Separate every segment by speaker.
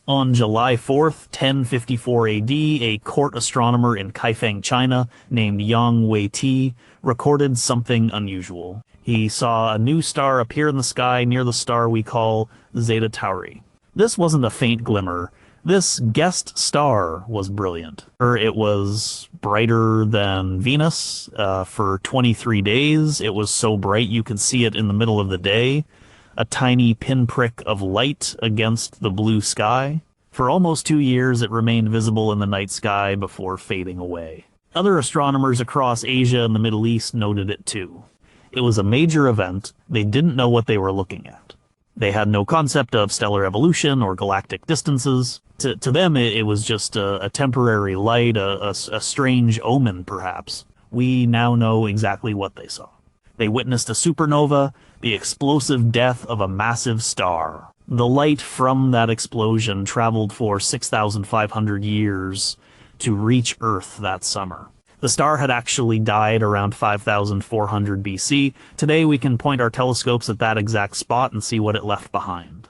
Speaker 1: On July 4th, 1054 AD, a court astronomer in Kaifeng, China, named Yang Wei-ti, recorded something unusual. He saw a new star appear in the sky near the star we call Zeta Tauri. This wasn't a faint glimmer. This guest star was brilliant. It was brighter than Venus. For 23 days, it was so bright you could see it in the middle of the day. A tiny pinprick of light against the blue sky. For almost 2 years, it remained visible in the night sky before fading away. Other astronomers across Asia and the Middle East noted it too. It was a major event. They didn't know what they were looking at. They had no concept of stellar evolution or galactic distances. To them, it was just a temporary light, a strange omen, perhaps. We now know exactly what they saw. They witnessed a supernova, the explosive death of a massive star. The light from that explosion traveled for 6,500 years to reach Earth that summer. The star had actually died around 5,400 BC. Today we can point our telescopes at that exact spot and see what it left behind.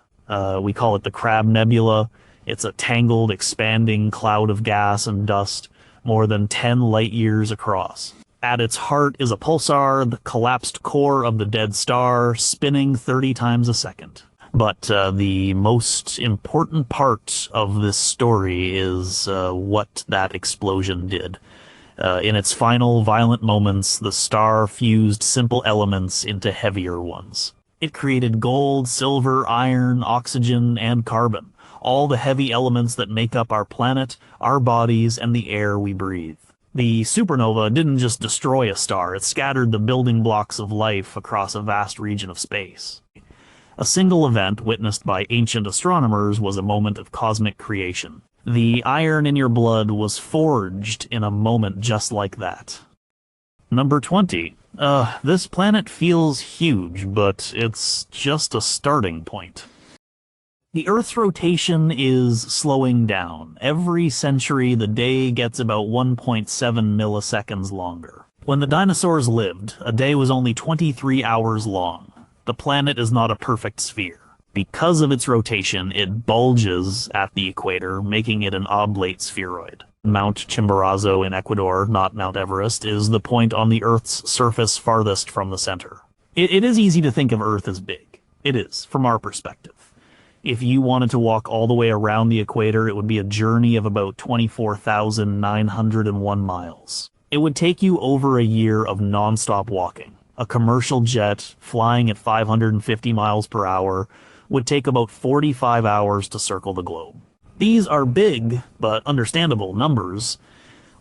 Speaker 1: We call it the Crab Nebula. It's a tangled, expanding cloud of gas and dust, more than 10 light years across. At its heart is a pulsar, the collapsed core of the dead star, spinning 30 times a second. But the most important part of this story is what that explosion did. In its final violent moments, the star fused simple elements into heavier ones. It created gold, silver, iron, oxygen, and carbon, all the heavy elements that make up our planet, our bodies, and the air we breathe. The supernova didn't just destroy a star, it scattered the building blocks of life across a vast region of space. A single event witnessed by ancient astronomers was a moment of cosmic creation. The iron in your blood was forged in a moment just like that. Number 20. This planet feels huge, but it's just a starting point. The Earth's rotation is slowing down. Every century, the day gets about 1.7 milliseconds longer. When the dinosaurs lived, a day was only 23 hours long. The planet is not a perfect sphere. Because of its rotation, it bulges at the equator, making it an oblate spheroid. Mount Chimborazo in Ecuador, not Mount Everest, is the point on the Earth's surface farthest from the center. It is easy to think of Earth as big. It is, from our perspective. If you wanted to walk all the way around the equator, it would be a journey of about 24,901 miles. It would take you over a year of non-stop walking. A commercial jet flying at 550 miles per hour would take about 45 hours to circle the globe. These are big, but understandable numbers.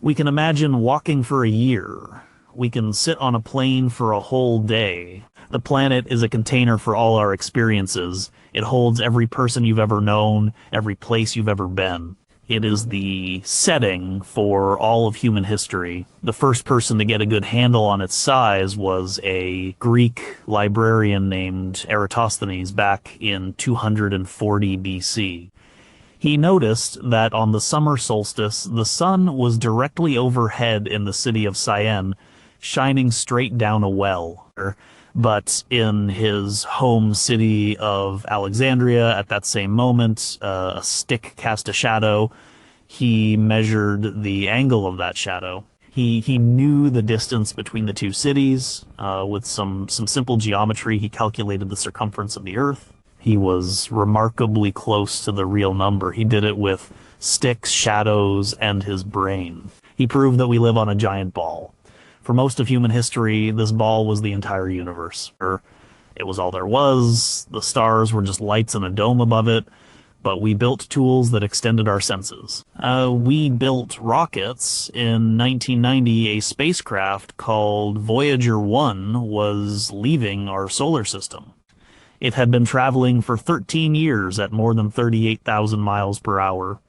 Speaker 1: We can imagine walking for a year. We can sit on a plane for a whole day. The planet is a container for all our experiences. It holds every person you've ever known, every place you've ever been. It is the setting for all of human history. The first person to get a good handle on its size was a Greek librarian named Eratosthenes back in 240 BC. He noticed that on the summer solstice, the sun was directly overhead in the city of Syene, shining straight down a well. But in his home city of Alexandria, at that same moment, a stick cast a shadow. He measured the angle of that shadow. He knew the distance between the two cities. With some simple geometry, he calculated the circumference of the Earth. He was remarkably close to the real number. He did it with sticks, shadows, and his brain. He proved that we live on a giant ball. For most of human history, this ball was the entire universe. It was all there was. The stars were just lights in a dome above it. But we built tools that extended our senses. We built rockets. In 1990, a spacecraft called Voyager 1 was leaving our solar system. It had been traveling for 13 years at more than 38,000 miles per hour.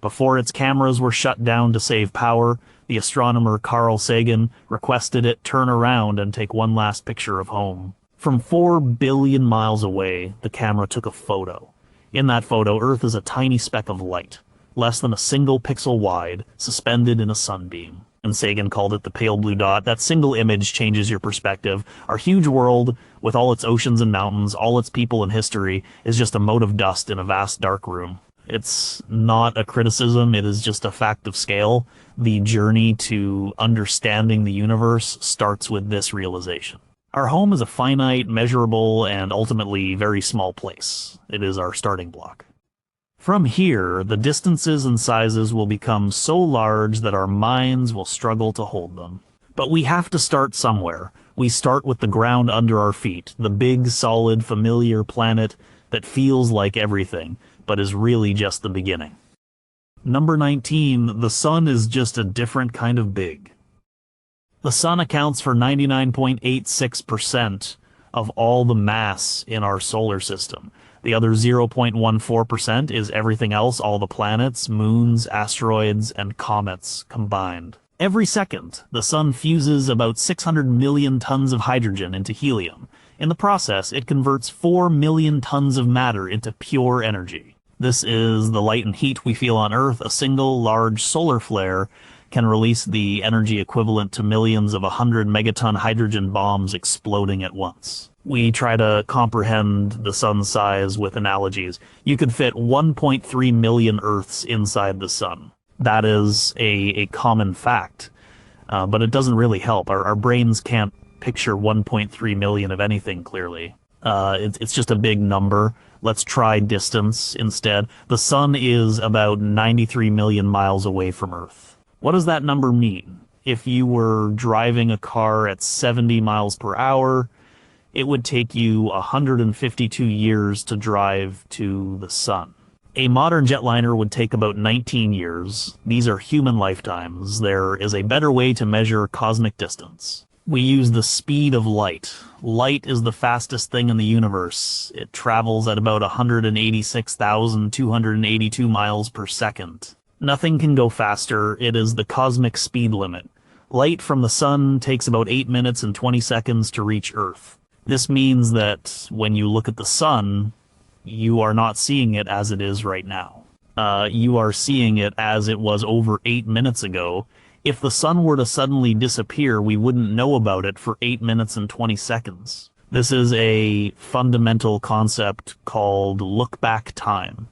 Speaker 1: Before its cameras were shut down to save power, the astronomer Carl Sagan requested it turn around and take one last picture of home. From 4 billion miles away, the camera took a photo. In that photo, Earth is a tiny speck of light, less than a single pixel wide, suspended in a sunbeam. And Sagan called it the pale blue dot. That single image changes your perspective. Our huge world, with all its oceans and mountains, all its people and history, is just a mote of dust in a vast dark room. It's not a criticism, it is just a fact of scale. The journey to understanding the universe starts with this realization. Our home is a finite, measurable, and ultimately very small place. It is our starting block. From here, the distances and sizes will become so large that our minds will struggle to hold them. But we have to start somewhere. We start with the ground under our feet, the big, solid, familiar planet that feels like everything, but is really just the beginning. Number 19, the sun is just a different kind of big. The sun accounts for 99.86% of all the mass in our solar system. The other 0.14% is everything else, all the planets, moons, asteroids, and comets combined. Every second, the sun fuses about 600 million tons of hydrogen into helium. In the process, it converts 4 million tons of matter into pure energy. This is the light and heat we feel on Earth. A single large solar flare can release the energy equivalent to millions of 100 megaton hydrogen bombs exploding at once. We try to comprehend the sun's size with analogies. You could fit 1.3 million Earths inside the sun. That is a common fact, but it doesn't really help. Our brains can't picture 1.3 million of anything clearly. It's just a big number. Let's try distance instead. The sun is about 93 million miles away from Earth. What does that number mean? If you were driving a car at 70 miles per hour, it would take you 152 years to drive to the sun. A modern jetliner would take about 19 years. These are human lifetimes. There is a better way to measure cosmic distance. We use the speed of light. Light is the fastest thing in the universe. It travels at about 186,282 miles per second. Nothing can go faster. It is the cosmic speed limit. Light from the sun takes about 8 minutes and 20 seconds to reach Earth. This means that when you look at the sun, you are not seeing it as it is right now. You are seeing it as it was over 8 minutes ago. If the sun were to suddenly disappear, we wouldn't know about it for 8 minutes and 20 seconds. This is a fundamental concept called look-back time.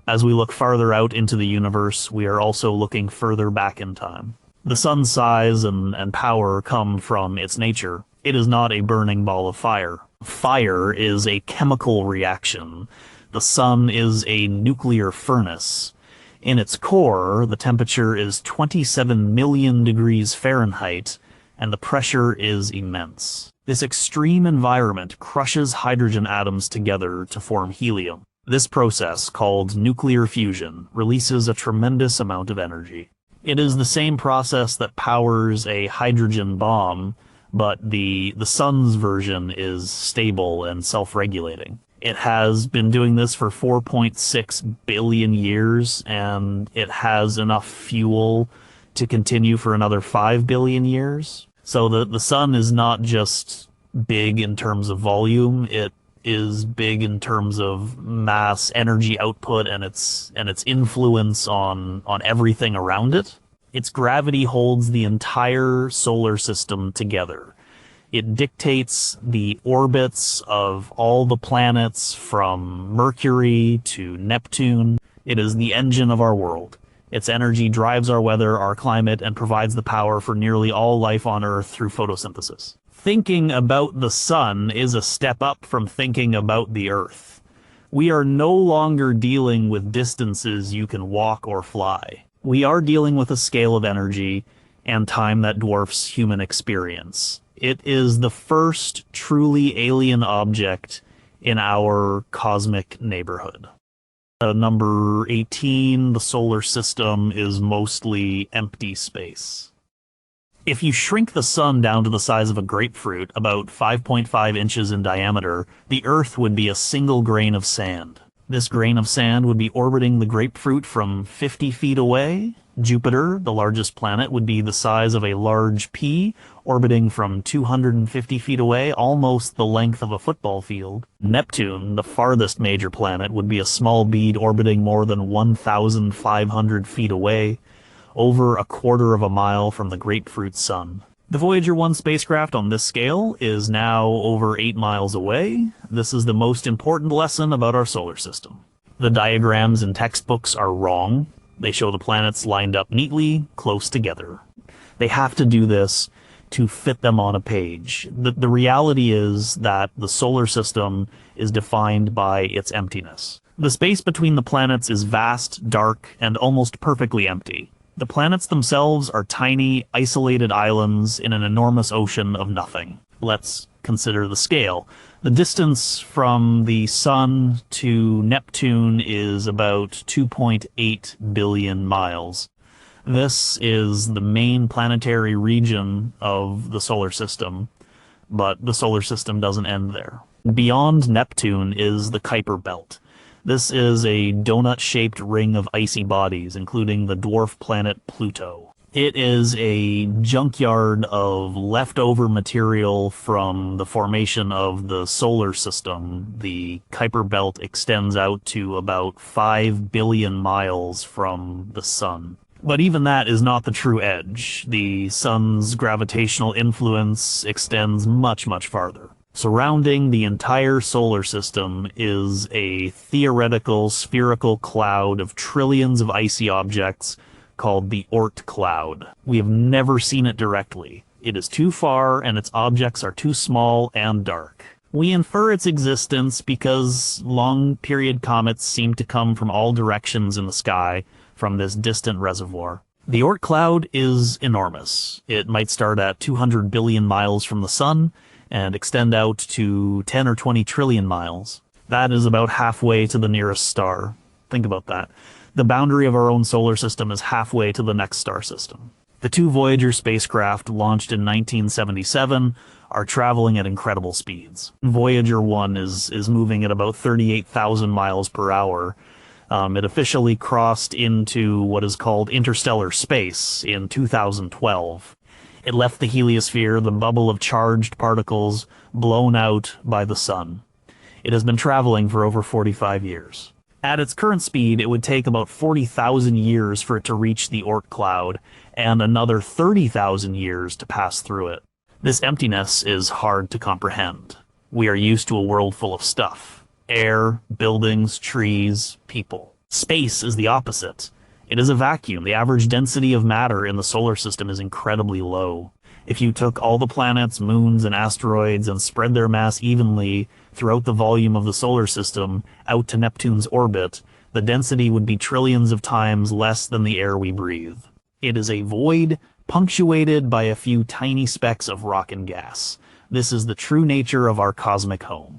Speaker 1: As we look farther out into the universe, we are also looking further back in time. The sun's size and power come from its nature. It is not a burning ball of fire. Fire is a chemical reaction. The sun is a nuclear furnace. In its core, the temperature is 27 million degrees Fahrenheit, and the pressure is immense. This extreme environment crushes hydrogen atoms together to form helium. This process, called nuclear fusion, releases a tremendous amount of energy. It is the same process that powers a hydrogen bomb, but the sun's version is stable and self-regulating. It has been doing this for 4.6 billion years, and it has enough fuel to continue for another 5 billion years. So the sun is not just big in terms of volume, it is big in terms of mass, energy output, and its influence on everything around it. Its gravity holds the entire solar system together. It dictates the orbits of all the planets from Mercury to Neptune. It is the engine of our world. Its energy drives our weather, our climate, and provides the power for nearly all life on Earth through photosynthesis. Thinking about the sun is a step up from thinking about the Earth. We are no longer dealing with distances you can walk or fly. We are dealing with a scale of energy and time that dwarfs human experience. It is the first truly alien object in our cosmic neighborhood. Number 18, the solar system is mostly empty space. If you shrink the sun down to the size of a grapefruit, about 5.5 inches in diameter, the Earth would be a single grain of sand. This grain of sand would be orbiting the grapefruit from 50 feet away. Jupiter, the largest planet, would be the size of a large pea, orbiting from 250 feet away, almost the length of a football field. Neptune, the farthest major planet, would be a small bead orbiting more than 1,500 feet away, over a quarter of a mile from the grapefruit sun. The Voyager 1 spacecraft on this scale is now over 8 miles away. This is the most important lesson about our solar system. The diagrams in textbooks are wrong. They show the planets lined up neatly, close together. They have to do this to fit them on a page. The reality is that the solar system is defined by its emptiness. The space between the planets is vast, dark, and almost perfectly empty. The planets themselves are tiny, isolated islands in an enormous ocean of nothing. Let's consider the scale. The distance from the Sun to Neptune is about 2.8 billion miles. This is the main planetary region of the solar system, but the solar system doesn't end there. Beyond Neptune is the Kuiper Belt. This is a donut-shaped ring of icy bodies, including the dwarf planet Pluto. It is a junkyard of leftover material from the formation of the solar system. The Kuiper Belt extends out to about 5 billion miles from the Sun. But even that is not the true edge. The Sun's gravitational influence extends much, much farther. Surrounding the entire solar system is a theoretical spherical cloud of trillions of icy objects called the Oort cloud. We have never seen it directly. It is too far and its objects are too small and dark. We infer its existence because long-period comets seem to come from all directions in the sky from this distant reservoir. The Oort cloud is enormous. It might start at 200 billion miles from the Sun and extend out to 10 or 20 trillion miles. That is about halfway to the nearest star. Think about that. The boundary of our own solar system is halfway to the next star system. The two Voyager spacecraft, launched in 1977, are traveling at incredible speeds. Voyager 1 is moving at about 38,000 miles per hour. It officially crossed into what is called interstellar space in 2012. It left the heliosphere, the bubble of charged particles blown out by the Sun. It has been traveling for over 45 years. At its current speed, it would take about 40,000 years for it to reach the Oort cloud, and another 30,000 years to pass through it. This emptiness is hard to comprehend. We are used to a world full of stuff. Air, buildings, trees, people. Space is the opposite. It is a vacuum. The average density of matter in the solar system is incredibly low. If you took all the planets, moons, and asteroids and spread their mass evenly throughout the volume of the solar system out to Neptune's orbit, the density would be trillions of times less than the air we breathe. It is a void punctuated by a few tiny specks of rock and gas. This is the true nature of our cosmic home.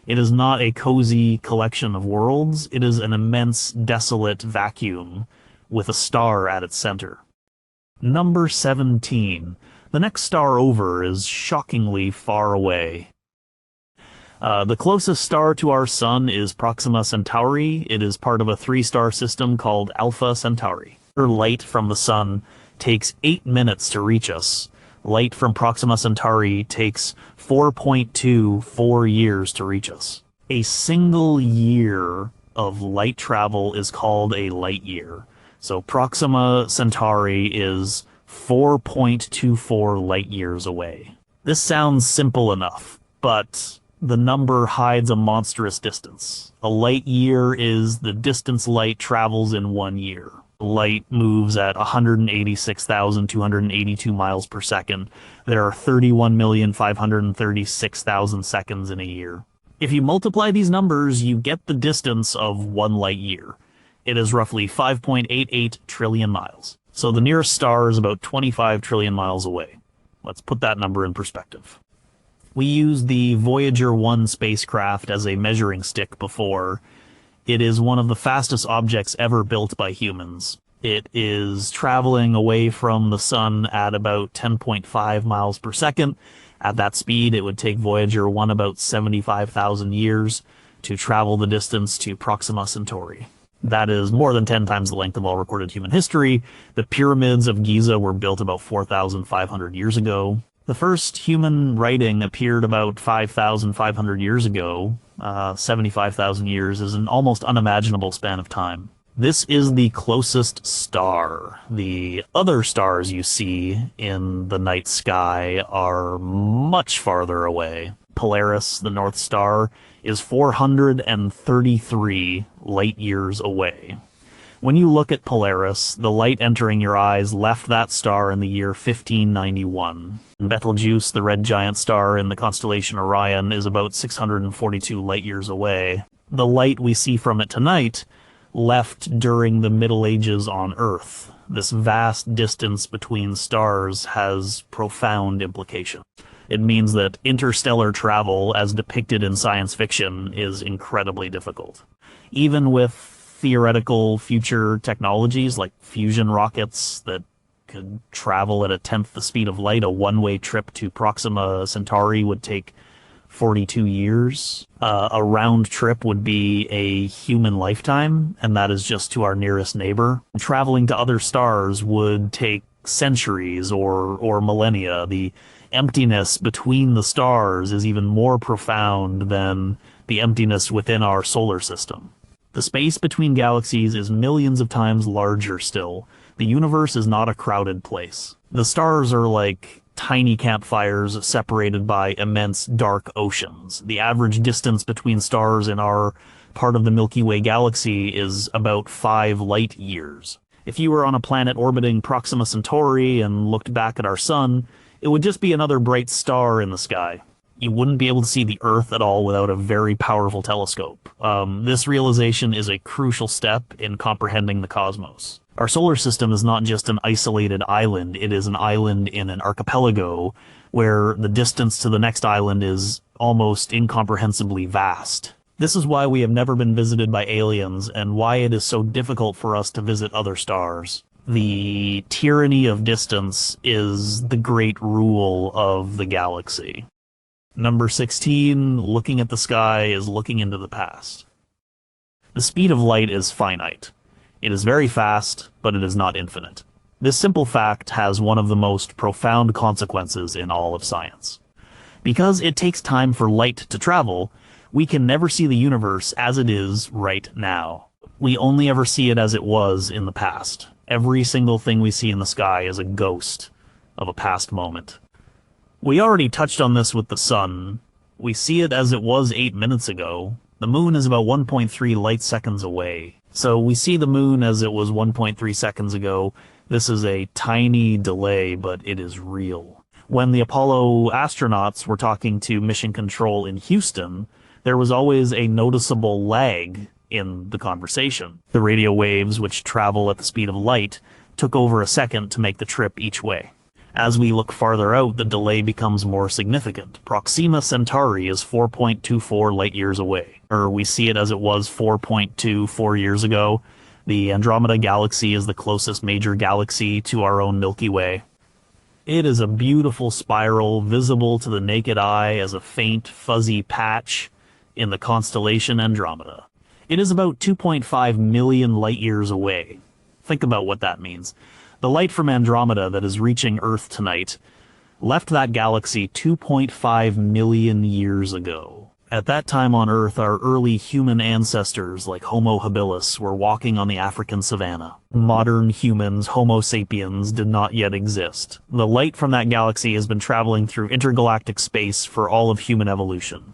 Speaker 1: It is not a cozy collection of worlds. It is an immense, desolate vacuum with a star at its center. Number 17. The next star over is shockingly far away. The closest star to our Sun is Proxima Centauri. It is part of a 3-star system called Alpha Centauri. Light from the Sun takes 8 minutes to reach us. Light from Proxima Centauri takes 4.24 years to reach us. A single year of light travel is called a light year. So Proxima Centauri is 4.24 light years away. This sounds simple enough, but the number hides a monstrous distance. A light year is the distance light travels in 1 year. Light moves at 186,282 miles per second. There are 31,536,000 seconds in a year. If you multiply these numbers, you get the distance of 1 light year. It is roughly 5.88 trillion miles. So the nearest star is about 25 trillion miles away. Let's put that number in perspective. We used the Voyager 1 spacecraft as a measuring stick before. It is one of the fastest objects ever built by humans. It is traveling away from the Sun at about 10.5 miles per second. At that speed, it would take Voyager 1 about 75,000 years to travel the distance to Proxima Centauri. That is more than 10 times the length of all recorded human history. The pyramids of Giza were built about 4,500 years ago. The first human writing appeared about 5,500 years ago. 75,000 years is an almost unimaginable span of time. This is the closest star. The other stars you see in the night sky are much farther away. Polaris, the North Star, is 433 light-years away. When you look at Polaris, the light entering your eyes left that star in the year 1591. Betelgeuse, the red giant star in the constellation Orion, is about 642 light-years away. The light we see from it tonight left during the Middle Ages on Earth. This vast distance between stars has profound implications. It means that interstellar travel, as depicted in science fiction, is incredibly difficult. Even with theoretical future technologies like fusion rockets that could travel at 1/10 the speed of light, a one-way trip to Proxima Centauri would take 42 years. A round trip would be a human lifetime, and that is just to our nearest neighbor. Traveling to other stars would take centuries or millennia. The emptiness between the stars is even more profound than the emptiness within our solar system. The space between galaxies is millions of times larger still. The universe is not a crowded place. The stars are like tiny campfires separated by immense dark oceans. The average distance between stars in our part of the Milky Way galaxy is about 5 light years. If you were on a planet orbiting Proxima Centauri and looked back at our sun, it would just be another bright star in the sky. You wouldn't be able to see the Earth at all without a very powerful telescope. This realization is a crucial step in comprehending the cosmos. Our solar system is not just an isolated island, it is an island in an archipelago where the distance to the next island is almost incomprehensibly vast. This is why we have never been visited by aliens and why it is so difficult for us to visit other stars. The tyranny of distance is the great rule of the galaxy. Number 16, looking at the sky is looking into the past. The speed of light is finite. It is very fast, but it is not infinite. This simple fact has one of the most profound consequences in all of science. Because it takes time for light to travel, we can never see the universe as it is right now. We only ever see it as it was in the past. Every single thing we see in the sky is a ghost of a past moment. We already touched on this with the sun. We see it as it was 8 minutes ago. The moon is about 1.3 light seconds away. So we see the moon as it was 1.3 seconds ago. This is a tiny delay, but it is real. When the Apollo astronauts were talking to Mission Control in Houston, there was always a noticeable lag in the conversation. The radio waves, which travel at the speed of light, took over a second to make the trip each way. As we look farther out, the delay becomes more significant. Proxima Centauri is 4.24 light-years away. Or we see it as it was 4.24 years ago. The Andromeda Galaxy is the closest major galaxy to our own Milky Way. It is a beautiful spiral, visible to the naked eye as a faint, fuzzy patch in the constellation Andromeda. It is about 2.5 million light-years away. Think about what that means. The light from Andromeda that is reaching Earth tonight left that galaxy 2.5 million years ago. At that time on Earth, our early human ancestors, like Homo habilis, were walking on the African savanna. Modern humans, Homo sapiens, did not yet exist. The light from that galaxy has been traveling through intergalactic space for all of human evolution.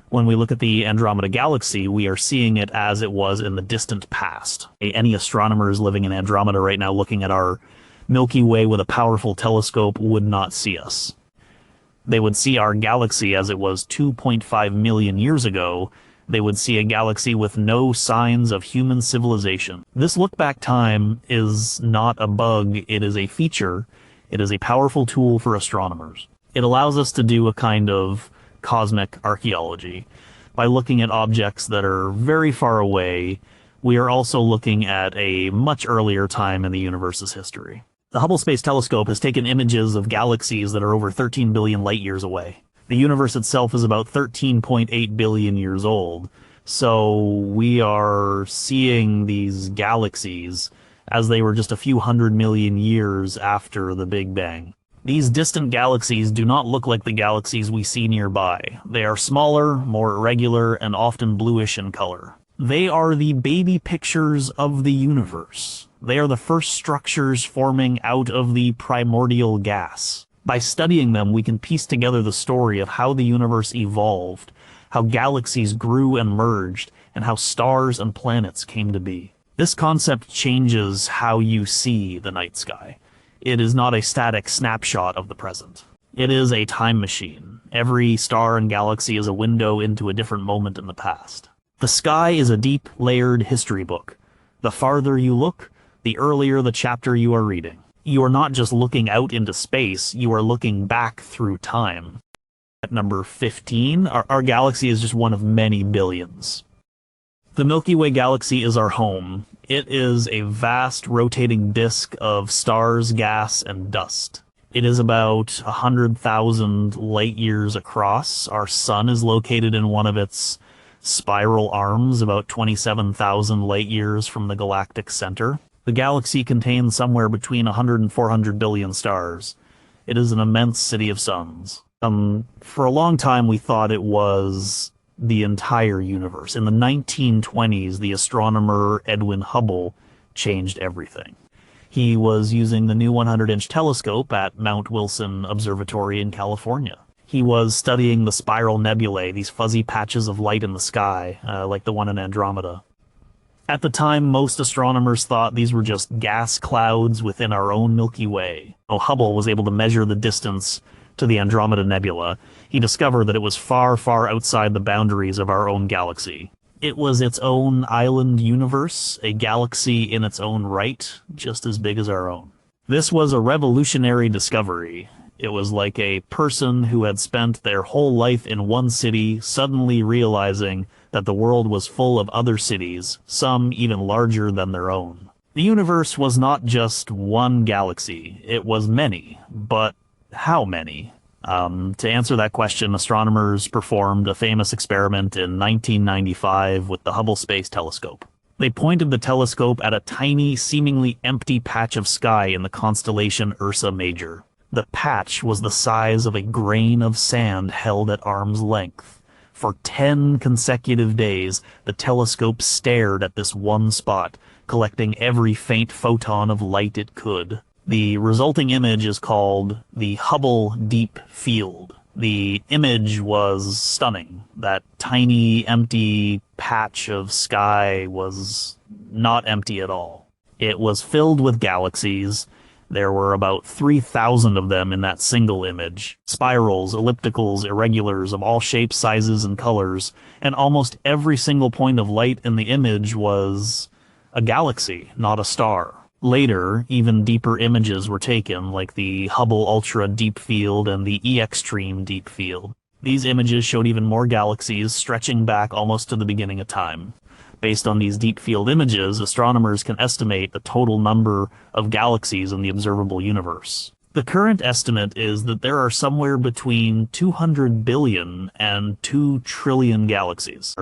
Speaker 1: When we look at the Andromeda Galaxy, we are seeing it as it was in the distant past. Any astronomers living in Andromeda right now looking at our Milky Way with a powerful telescope would not see us. They would see our galaxy as it was 2.5 million years ago. They would see a galaxy with no signs of human civilization. This look-back time is not a bug, it is a feature. It is a powerful tool for astronomers. It allows us to do a kind of cosmic archaeology. By looking at objects that are very far away, we are also looking at a much earlier time in the universe's history. The Hubble Space Telescope has taken images of galaxies that are over 13 billion light-years away. The universe itself is about 13.8 billion years old, so we are seeing these galaxies as they were just a few 100 million years after the Big Bang. These distant galaxies do not look like the galaxies we see nearby. They are smaller, more irregular, and often bluish in color. They are the baby pictures of the universe. They are the first structures forming out of the primordial gas. By studying them, we can piece together the story of how the universe evolved, how galaxies grew and merged, and how stars and planets came to be. This concept changes how you see the night sky. It is not a static snapshot of the present. It is a time machine. Every star and galaxy is a window into a different moment in the past. The sky is a deep, layered history book. The farther you look, the earlier the chapter you are reading. You are not just looking out into space, you are looking back through time. At number 15, our galaxy is just one of many billions. The Milky Way galaxy is our home. It is a vast rotating disk of stars, gas, and dust. It is about 100,000 light years across. Our sun is located in one of its spiral arms, about 27,000 light years from the galactic center. The galaxy contains somewhere between 100 and 400 billion stars. It is an immense city of suns. For a long time, we thought it was the entire universe. In the 1920s, the astronomer Edwin Hubble changed everything. He was using the new 100-inch telescope at Mount Wilson Observatory in California. He was studying the spiral nebulae, these fuzzy patches of light in the sky, like the one in Andromeda. At the time, most astronomers thought these were just gas clouds within our own Milky Way. Hubble was able to measure the distance to the Andromeda Nebula. He discovered that it was far, far outside the boundaries of our own galaxy. It was its own island universe, a galaxy in its own right, just as big as our own. This was a revolutionary discovery. It was like a person who had spent their whole life in one city suddenly realizing that the world was full of other cities, some even larger than their own. The universe was not just one galaxy, it was many, but how many? To answer that question, astronomers performed a famous experiment in 1995 with the Hubble Space Telescope. They pointed the telescope at a tiny, seemingly empty patch of sky in the constellation Ursa Major. The patch was the size of a grain of sand held at arm's length. For 10 consecutive days, the telescope stared at this one spot, collecting every faint photon of light it could. The resulting image is called the Hubble Deep Field. The image was stunning. That tiny, empty patch of sky was not empty at all. It was filled with galaxies. There were about 3,000 of them in that single image. Spirals, ellipticals, irregulars of all shapes, sizes, and colors. And almost every single point of light in the image was a galaxy, not a star. Later, even deeper images were taken, like the Hubble Ultra Deep Field and the E-Extreme Deep Field. These images showed even more galaxies, stretching back almost to the beginning of time. Based on these deep field images, astronomers can estimate the total number of galaxies in the observable universe. The current estimate is that there are somewhere between 200 billion and 2 trillion galaxies.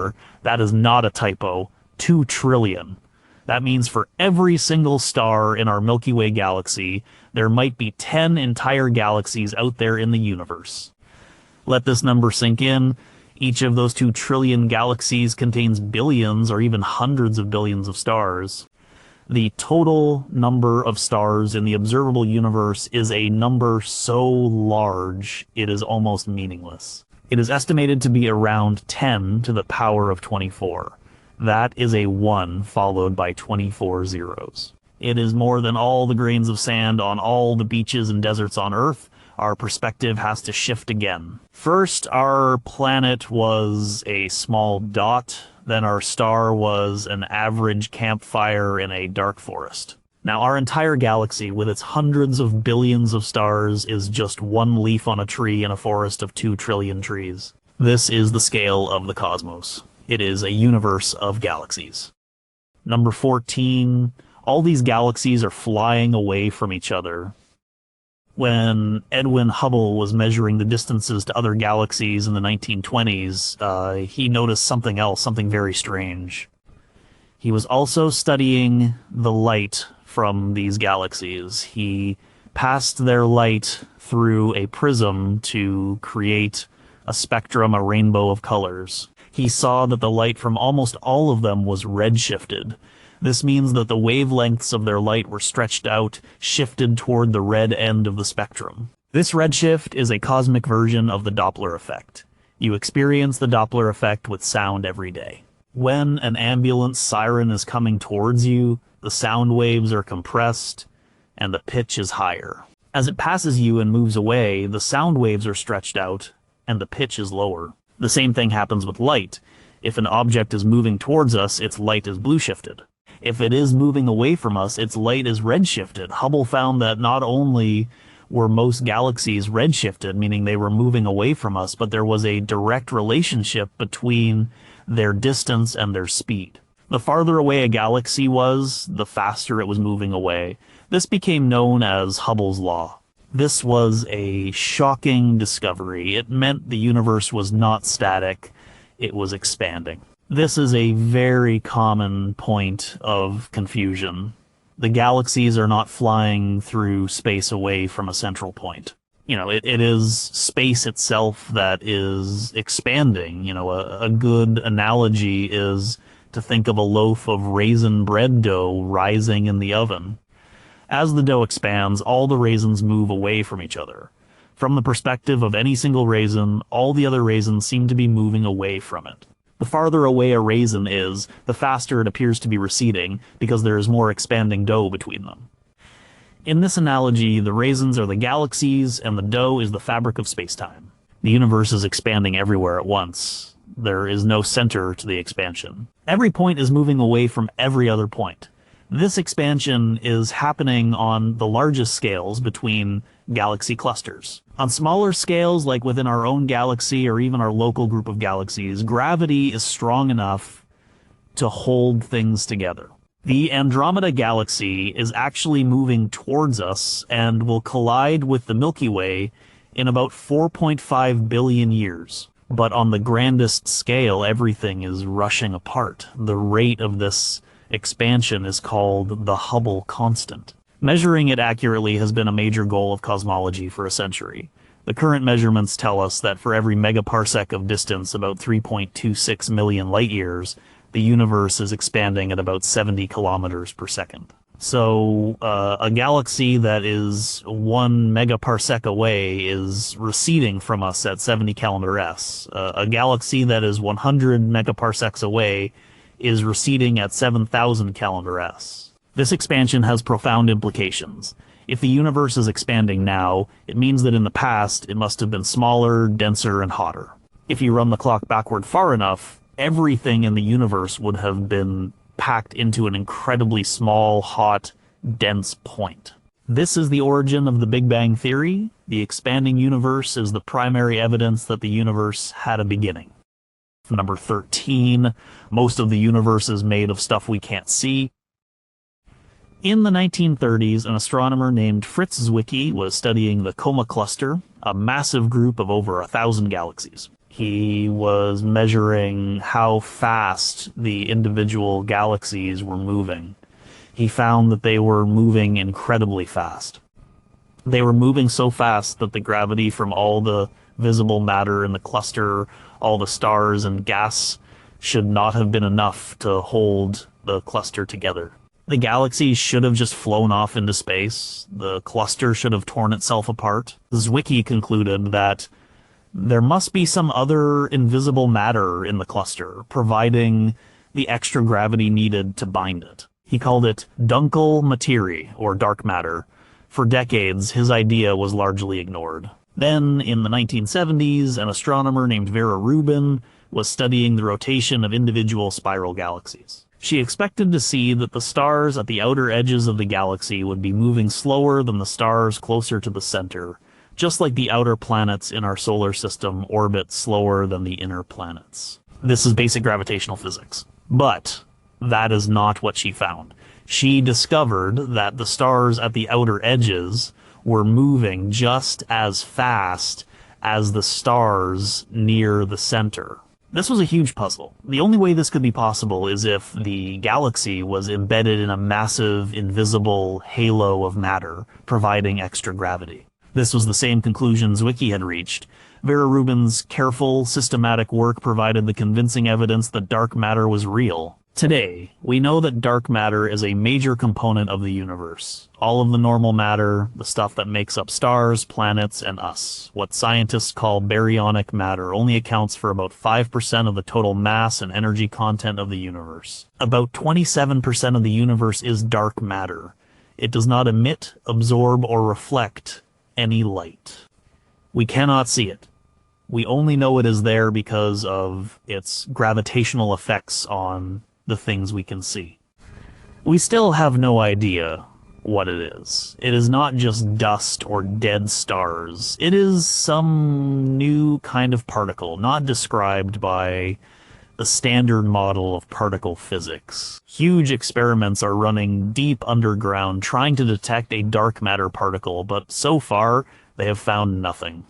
Speaker 1: That is not a typo, 2 trillion. That means for every single star in our Milky Way galaxy, there might be 10 entire galaxies out there in the universe. Let this number sink in. Each of those 2 trillion galaxies contains billions or even hundreds of billions of stars. The total number of stars in the observable universe is a number so large it is almost meaningless. It is estimated to be around 10 to the power of 24. That is a 1 followed by 24 zeros. It is more than all the grains of sand on all the beaches and deserts on Earth. Our perspective has to shift again. First, our planet was a small dot. Then our star was an average campfire in a dark forest. Now, our entire galaxy, with its hundreds of billions of stars, is just one leaf on a tree in a forest of 2 trillion trees. This is the scale of the cosmos. It is a universe of galaxies. Number 14, all these galaxies are flying away from each other. When Edwin Hubble was measuring the distances to other galaxies in the 1920s, he noticed something else, something very strange. He was also studying the light from these galaxies. He passed their light through a prism to create a spectrum, a rainbow of colors. He saw that the light from almost all of them was redshifted. This means that the wavelengths of their light were stretched out, shifted toward the red end of the spectrum. This redshift is a cosmic version of the Doppler effect. You experience the Doppler effect with sound every day. When an ambulance siren is coming towards you, the sound waves are compressed and the pitch is higher. As it passes you and moves away, the sound waves are stretched out and the pitch is lower. The same thing happens with light. If an object is moving towards us, its light is blue shifted. If it is moving away from us, its light is red shifted. Hubble found that not only were most galaxies red shifted, meaning they were moving away from us, but there was a direct relationship between their distance and their speed. The farther away a galaxy was, the faster it was moving away. This became known as Hubble's law. This was a shocking discovery. It meant the universe was not static, it was expanding. This is a very common point of confusion. The galaxies are not flying through space away from a central point. It is space itself that is expanding. A good analogy is to think of a loaf of raisin bread dough rising in the oven. As the dough expands, all the raisins move away from each other. From the perspective of any single raisin, all the other raisins seem to be moving away from it. The farther away a raisin is, the faster it appears to be receding, because there is more expanding dough between them. In this analogy, the raisins are the galaxies, and the dough is the fabric of space-time. The universe is expanding everywhere at once. There is no center to the expansion. Every point is moving away from every other point. This expansion is happening on the largest scales between galaxy clusters. On smaller scales, like within our own galaxy or even our local group of galaxies, gravity is strong enough to hold things together. The Andromeda Galaxy is actually moving towards us and will collide with the Milky Way in about 4.5 billion years. But on the grandest scale, everything is rushing apart. The rate of this expansion is called the Hubble constant. Measuring it accurately has been a major goal of cosmology for a century. The current measurements tell us that for every megaparsec of distance, about 3.26 million light years, the universe is expanding at about 70 kilometers per second. So a galaxy that is 1 megaparsec away is receding from us at 70 kilometer s. A galaxy that is 100 megaparsecs away is receding at 7,000 kilometer s. This expansion has profound implications. If the universe is expanding now, it means that in the past it must have been smaller, denser, and hotter. If you run the clock backward far enough, everything in the universe would have been packed into an incredibly small, hot, dense point. This is the origin of the Big Bang Theory. The expanding universe is the primary evidence that the universe had a beginning. Number 13, most of the universe is made of stuff we can't see. In the 1930s, an astronomer named Fritz Zwicky was studying the Coma Cluster, a massive group of over 1,000 galaxies. He was measuring how fast the individual galaxies were moving. He found that they were moving incredibly fast. They were moving so fast that the gravity from all the visible matter in the cluster, all the stars and gas, should not have been enough to hold the cluster together. The galaxies should have just flown off into space. The cluster should have torn itself apart. Zwicky concluded that there must be some other invisible matter in the cluster, providing the extra gravity needed to bind it. He called it Dunkel Materie, or dark matter. For decades, his idea was largely ignored. Then, in the 1970s, an astronomer named Vera Rubin was studying the rotation of individual spiral galaxies. She expected to see that the stars at the outer edges of the galaxy would be moving slower than the stars closer to the center, just like the outer planets in our solar system orbit slower than the inner planets. This is basic gravitational physics. But that is not what she found. She discovered that the stars at the outer edges were moving just as fast as the stars near the center. This was a huge puzzle. The only way this could be possible is if the galaxy was embedded in a massive, invisible halo of matter, providing extra gravity. This was the same conclusion Zwicky had reached. Vera Rubin's careful, systematic work provided the convincing evidence that dark matter was real. Today, we know that dark matter is a major component of the universe. All of the normal matter, the stuff that makes up stars, planets, and us. What scientists call baryonic matter only accounts for about 5% of the total mass and energy content of the universe. About 27% of the universe is dark matter. It does not emit, absorb, or reflect any light. We cannot see it. We only know it is there because of its gravitational effects on the things we can see. We still have no idea what it is. It is not just dust or dead stars. It is some new kind of particle, not described by the standard model of particle physics. Huge experiments are running deep underground trying to detect a dark matter particle, but so far they have found nothing.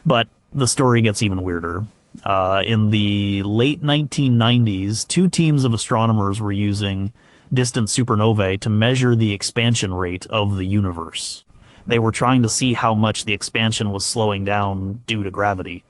Speaker 1: But the story gets even weirder. In the late 1990s, two teams of astronomers were using distant supernovae to measure the expansion rate of the universe. They were trying to see how much the expansion was slowing down due to gravity.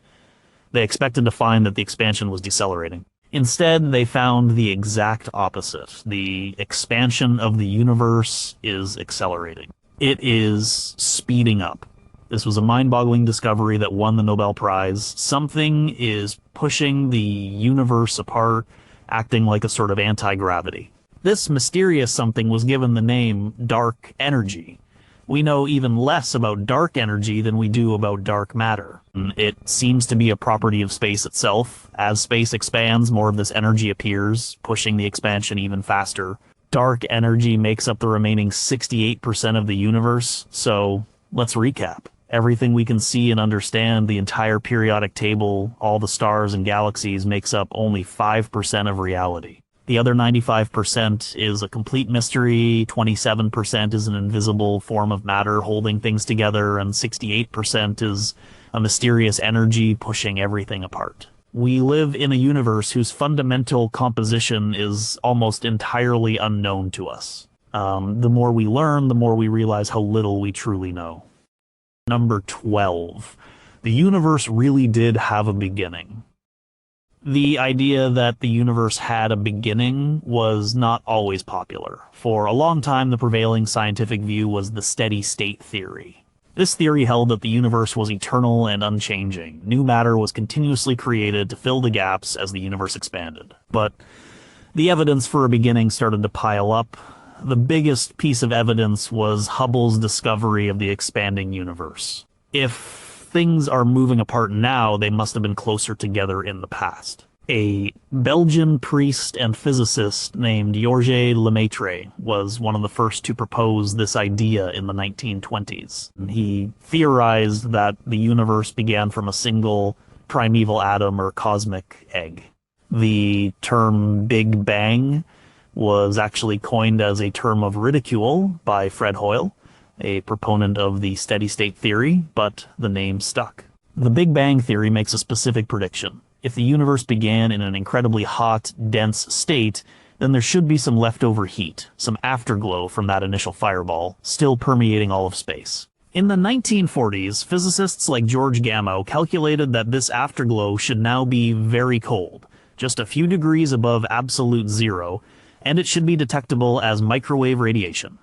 Speaker 1: They expected to find that the expansion was decelerating. Instead, they found the exact opposite. The expansion of the universe is accelerating. It is speeding up. This was a mind-boggling discovery that won the Nobel Prize. Something is pushing the universe apart, acting like a sort of anti-gravity. This mysterious something was given the name dark energy. We know even less about dark energy than we do about dark matter. It seems to be a property of space itself. As space expands, more of this energy appears, pushing the expansion even faster. Dark energy makes up the remaining 68% of the universe, so let's recap. Everything we can see and understand, the entire periodic table, all the stars and galaxies, makes up only 5% of reality. The other 95% is a complete mystery, 27% is an invisible form of matter holding things together, and 68% is a mysterious energy pushing everything apart. We live in a universe whose fundamental composition is almost entirely unknown to us. The more we learn, the more we realize how little we truly know. Number 12. The universe really did have a beginning. The idea that the universe had a beginning was not always popular. For a long time, the prevailing scientific view was the steady state theory. This theory held that the universe was eternal and unchanging. New matter was continuously created to fill the gaps as the universe expanded. But the evidence for a beginning started to pile up. The biggest piece of evidence was Hubble's discovery of the expanding universe. If things are moving apart now, they must have been closer together in the past. A Belgian priest and physicist named Georges Lemaitre was one of the first to propose this idea in the 1920s. He theorized that the universe began from a single primeval atom or cosmic egg. The term Big Bang was actually coined as a term of ridicule by Fred Hoyle, a proponent of the steady-state theory, but the name stuck. The Big Bang theory makes a specific prediction. If the universe began in an incredibly hot, dense state, then there should be some leftover heat, some afterglow from that initial fireball, still permeating all of space. In the 1940s, physicists like George Gamow calculated that this afterglow should now be very cold, just a few degrees above absolute zero, and it should be detectable as microwave radiation.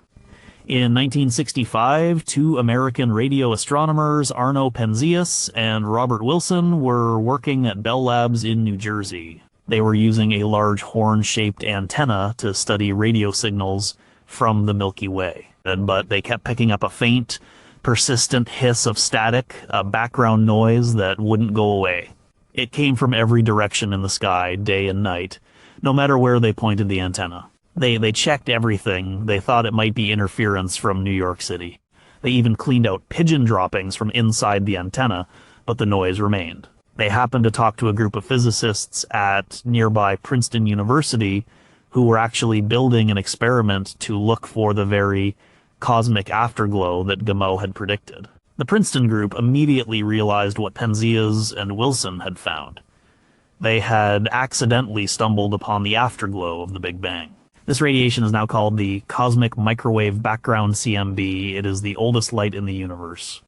Speaker 1: In 1965, two American radio astronomers, Arno Penzias and Robert Wilson, were working at Bell Labs in New Jersey. They were using a large horn-shaped antenna to study radio signals from the Milky Way. But they kept picking up a faint, persistent hiss of static, a background noise that wouldn't go away. It came from every direction in the sky, day and night, no matter where they pointed the antenna. They checked everything. They thought it might be interference from New York City. They even cleaned out pigeon droppings from inside the antenna, but the noise remained. They happened to talk to a group of physicists at nearby Princeton University who were actually building an experiment to look for the very cosmic afterglow that Gamow had predicted. The Princeton group immediately realized what Penzias and Wilson had found. They had accidentally stumbled upon the afterglow of the Big Bang. This radiation is now called the Cosmic Microwave Background CMB. It is the oldest light in the universe.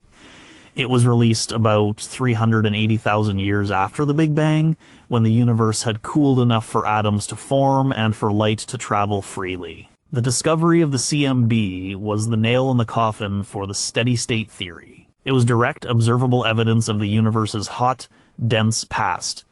Speaker 1: It was released about 380,000 years after the Big Bang, when the universe had cooled enough for atoms to form and for light to travel freely. The discovery of the CMB was the nail in the coffin for the steady-state theory. It was direct, observable evidence of the universe's hot, dense past.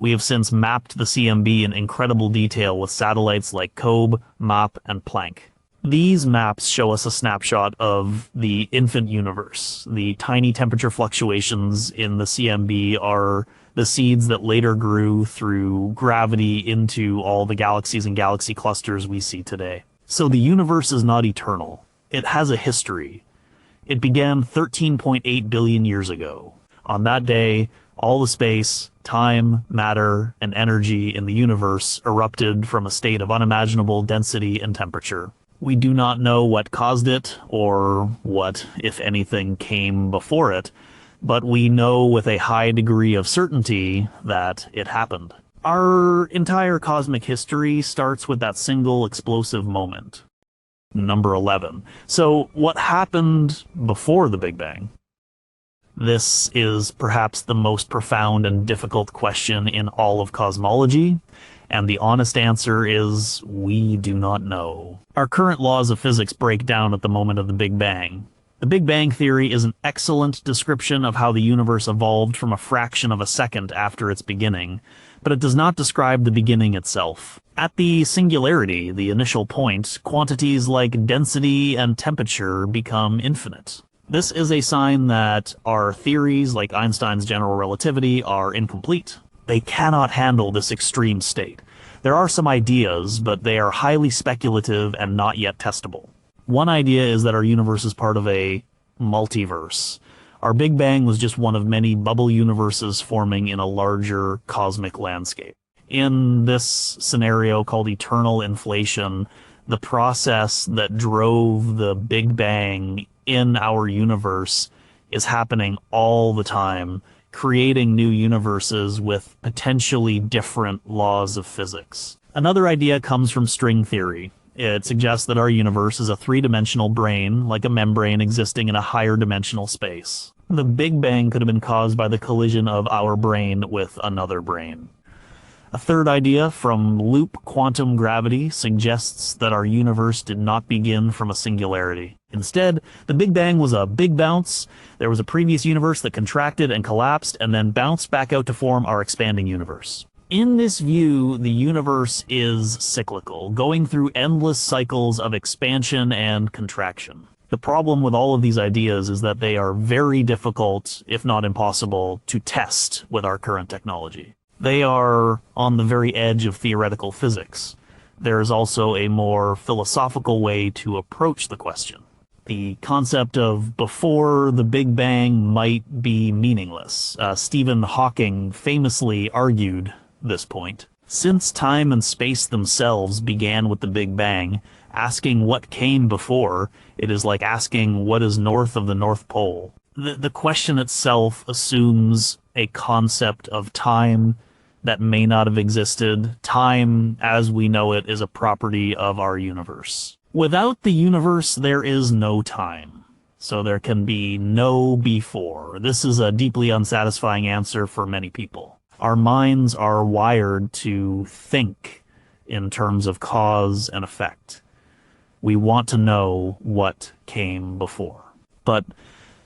Speaker 1: We have since mapped the CMB in incredible detail with satellites like COBE, MAP, and Planck. These maps show us a snapshot of the infant universe. The tiny temperature fluctuations in the CMB are the seeds that later grew through gravity into all the galaxies and galaxy clusters we see today. So the universe is not eternal. It has a history. It began 13.8 billion years ago. On that day, all the space, time, matter, and energy in the universe erupted from a state of unimaginable density and temperature. We do not know what caused it, or what, if anything, came before it, but we know with a high degree of certainty that it happened. Our entire cosmic history starts with that single explosive moment. Number 11. So, what happened before the Big Bang? This is perhaps the most profound and difficult question in all of cosmology, and the honest answer is we do not know. Our current laws of physics break down at the moment of the Big Bang. The Big Bang theory is an excellent description of how the universe evolved from a fraction of a second after its beginning, but it does not describe the beginning itself. At the singularity, the initial point, quantities like density and temperature become infinite. This is a sign that our theories, like Einstein's general relativity, are incomplete. They cannot handle this extreme state. There are some ideas, but they are highly speculative and not yet testable. One idea is that our universe is part of a multiverse. Our Big Bang was just one of many bubble universes forming in a larger cosmic landscape. In this scenario called eternal inflation, the process that drove the Big Bang in our universe is happening all the time, creating new universes with potentially different laws of physics. Another idea comes from string theory. It suggests that our universe is a three-dimensional brain, like a membrane existing in a higher dimensional space. The Big Bang could have been caused by the collision of our brain with another brain. A third idea from loop quantum gravity suggests that our universe did not begin from a singularity. Instead, the Big Bang was a big bounce. There was a previous universe that contracted and collapsed and then bounced back out to form our expanding universe. In this view, the universe is cyclical, going through endless cycles of expansion and contraction. The problem with all of these ideas is that they are very difficult, if not impossible, to test with our current technology. They are on the very edge of theoretical physics. There is also a more philosophical way to approach the question. The concept of before the Big Bang might be meaningless. Stephen Hawking famously argued this point. Since time and space themselves began with the Big Bang, asking what came before, it is like asking what is north of the North Pole. The question itself assumes a concept of time that may not have existed. Time, as we know it, is a property of our universe. Without the universe, there is no time. So there can be no before. This is a deeply unsatisfying answer for many people. Our minds are wired to think in terms of cause and effect. We want to know what came before. But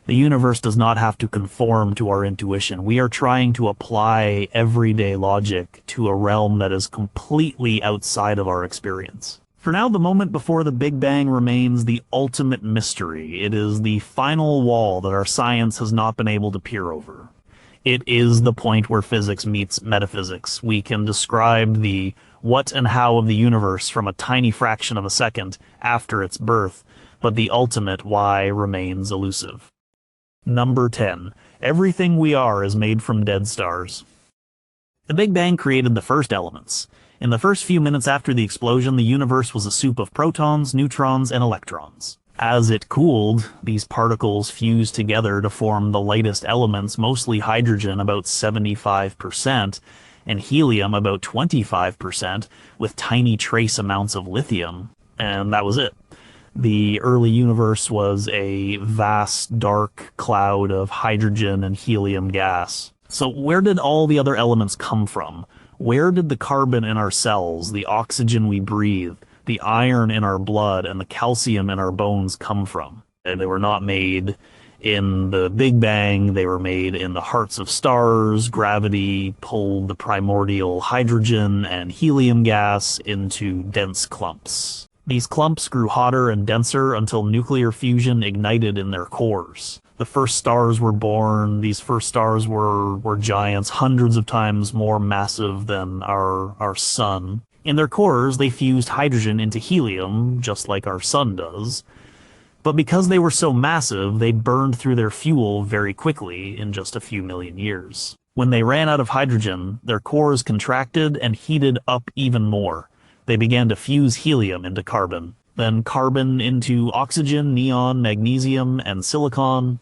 Speaker 1: the universe does not have to conform to our intuition. We are trying to apply everyday logic to a realm that is completely outside of our experience. For now, the moment before the Big Bang remains the ultimate mystery. It is the final wall that our science has not been able to peer over. It is the point where physics meets metaphysics. We can describe the what and how of the universe from a tiny fraction of a second after its birth, but the ultimate why remains elusive. Number 10. Everything we are is made from dead stars. The Big Bang created the first elements. In the first few minutes after the explosion, the universe was a soup of protons, neutrons, and electrons. As it cooled, these particles fused together to form the lightest elements, mostly hydrogen, about 75%, and helium, about 25%, with tiny trace amounts of lithium. And that was it. The early universe was a vast dark cloud of hydrogen and helium gas. So where did all the other elements come from? Where did the carbon in our cells, the oxygen we breathe, the iron in our blood, and the calcium in our bones come from? And they were not made in the Big Bang, they were made in the hearts of stars. Gravity pulled the primordial hydrogen and helium gas into dense clumps. These clumps grew hotter and denser until nuclear fusion ignited in their cores. The first stars were born. These first stars were giants, hundreds of times more massive than our sun. In their cores, they fused hydrogen into helium, just like our sun does. But because they were so massive, they burned through their fuel very quickly in just a few million years. When they ran out of hydrogen, their cores contracted and heated up even more. They began to fuse helium into carbon, then carbon into oxygen, neon, magnesium, and silicon.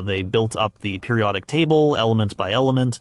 Speaker 1: They built up the periodic table, element by element,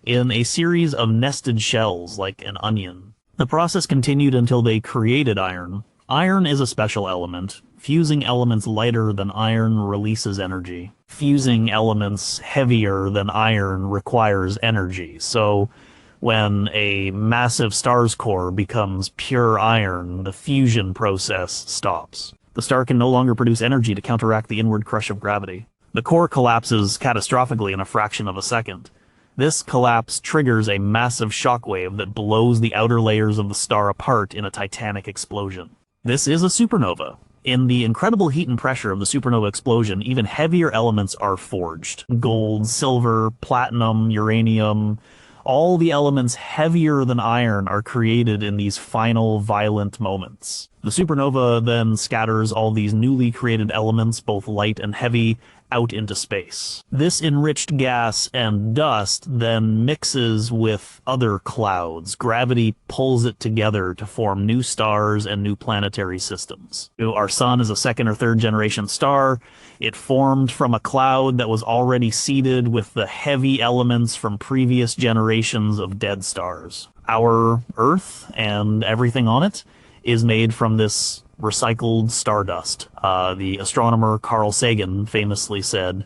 Speaker 1: in a series of nested shells like an onion. The process continued until they created iron. Iron is a special element. Fusing elements lighter than iron releases energy. Fusing elements heavier than iron requires energy. So when a massive star's core becomes pure iron, the fusion process stops. The star can no longer produce energy to counteract the inward crush of gravity. The core collapses catastrophically in a fraction of a second. This collapse triggers a massive shockwave that blows the outer layers of the star apart in a titanic explosion. This is a supernova. In the incredible heat and pressure of the supernova explosion, even heavier elements are forged. Gold, silver, platinum, uranium, all the elements heavier than iron are created in these final violent moments. The supernova then scatters all these newly created elements, both light and heavy, out into space. This enriched gas and dust then mixes with other clouds. Gravity pulls it together to form new stars and new planetary systems. Our sun is a second or third generation star. It formed from a cloud that was already seeded with the heavy elements from previous generations of dead stars. Our Earth and everything on it is made from this recycled stardust. The astronomer Carl Sagan famously said,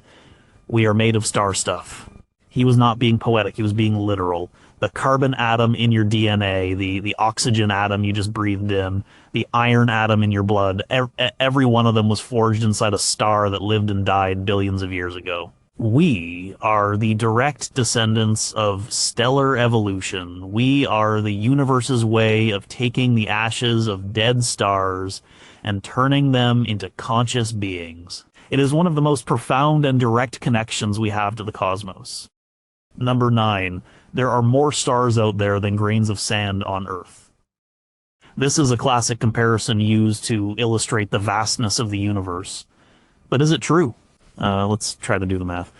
Speaker 1: "We are made of star stuff." He was not being poetic, he was being literal. The carbon atom in your DNA, the oxygen atom you just breathed in, the iron atom in your blood, every one of them was forged inside a star that lived and died billions of years ago. We are the direct descendants of stellar evolution. We are the universe's way of taking the ashes of dead stars and turning them into conscious beings. It is one of the most profound and direct connections we have to the cosmos. Number 9. There are more stars out there than grains of sand on Earth. This is a classic comparison used to illustrate the vastness of the universe. But is it true? Let's try to do the math.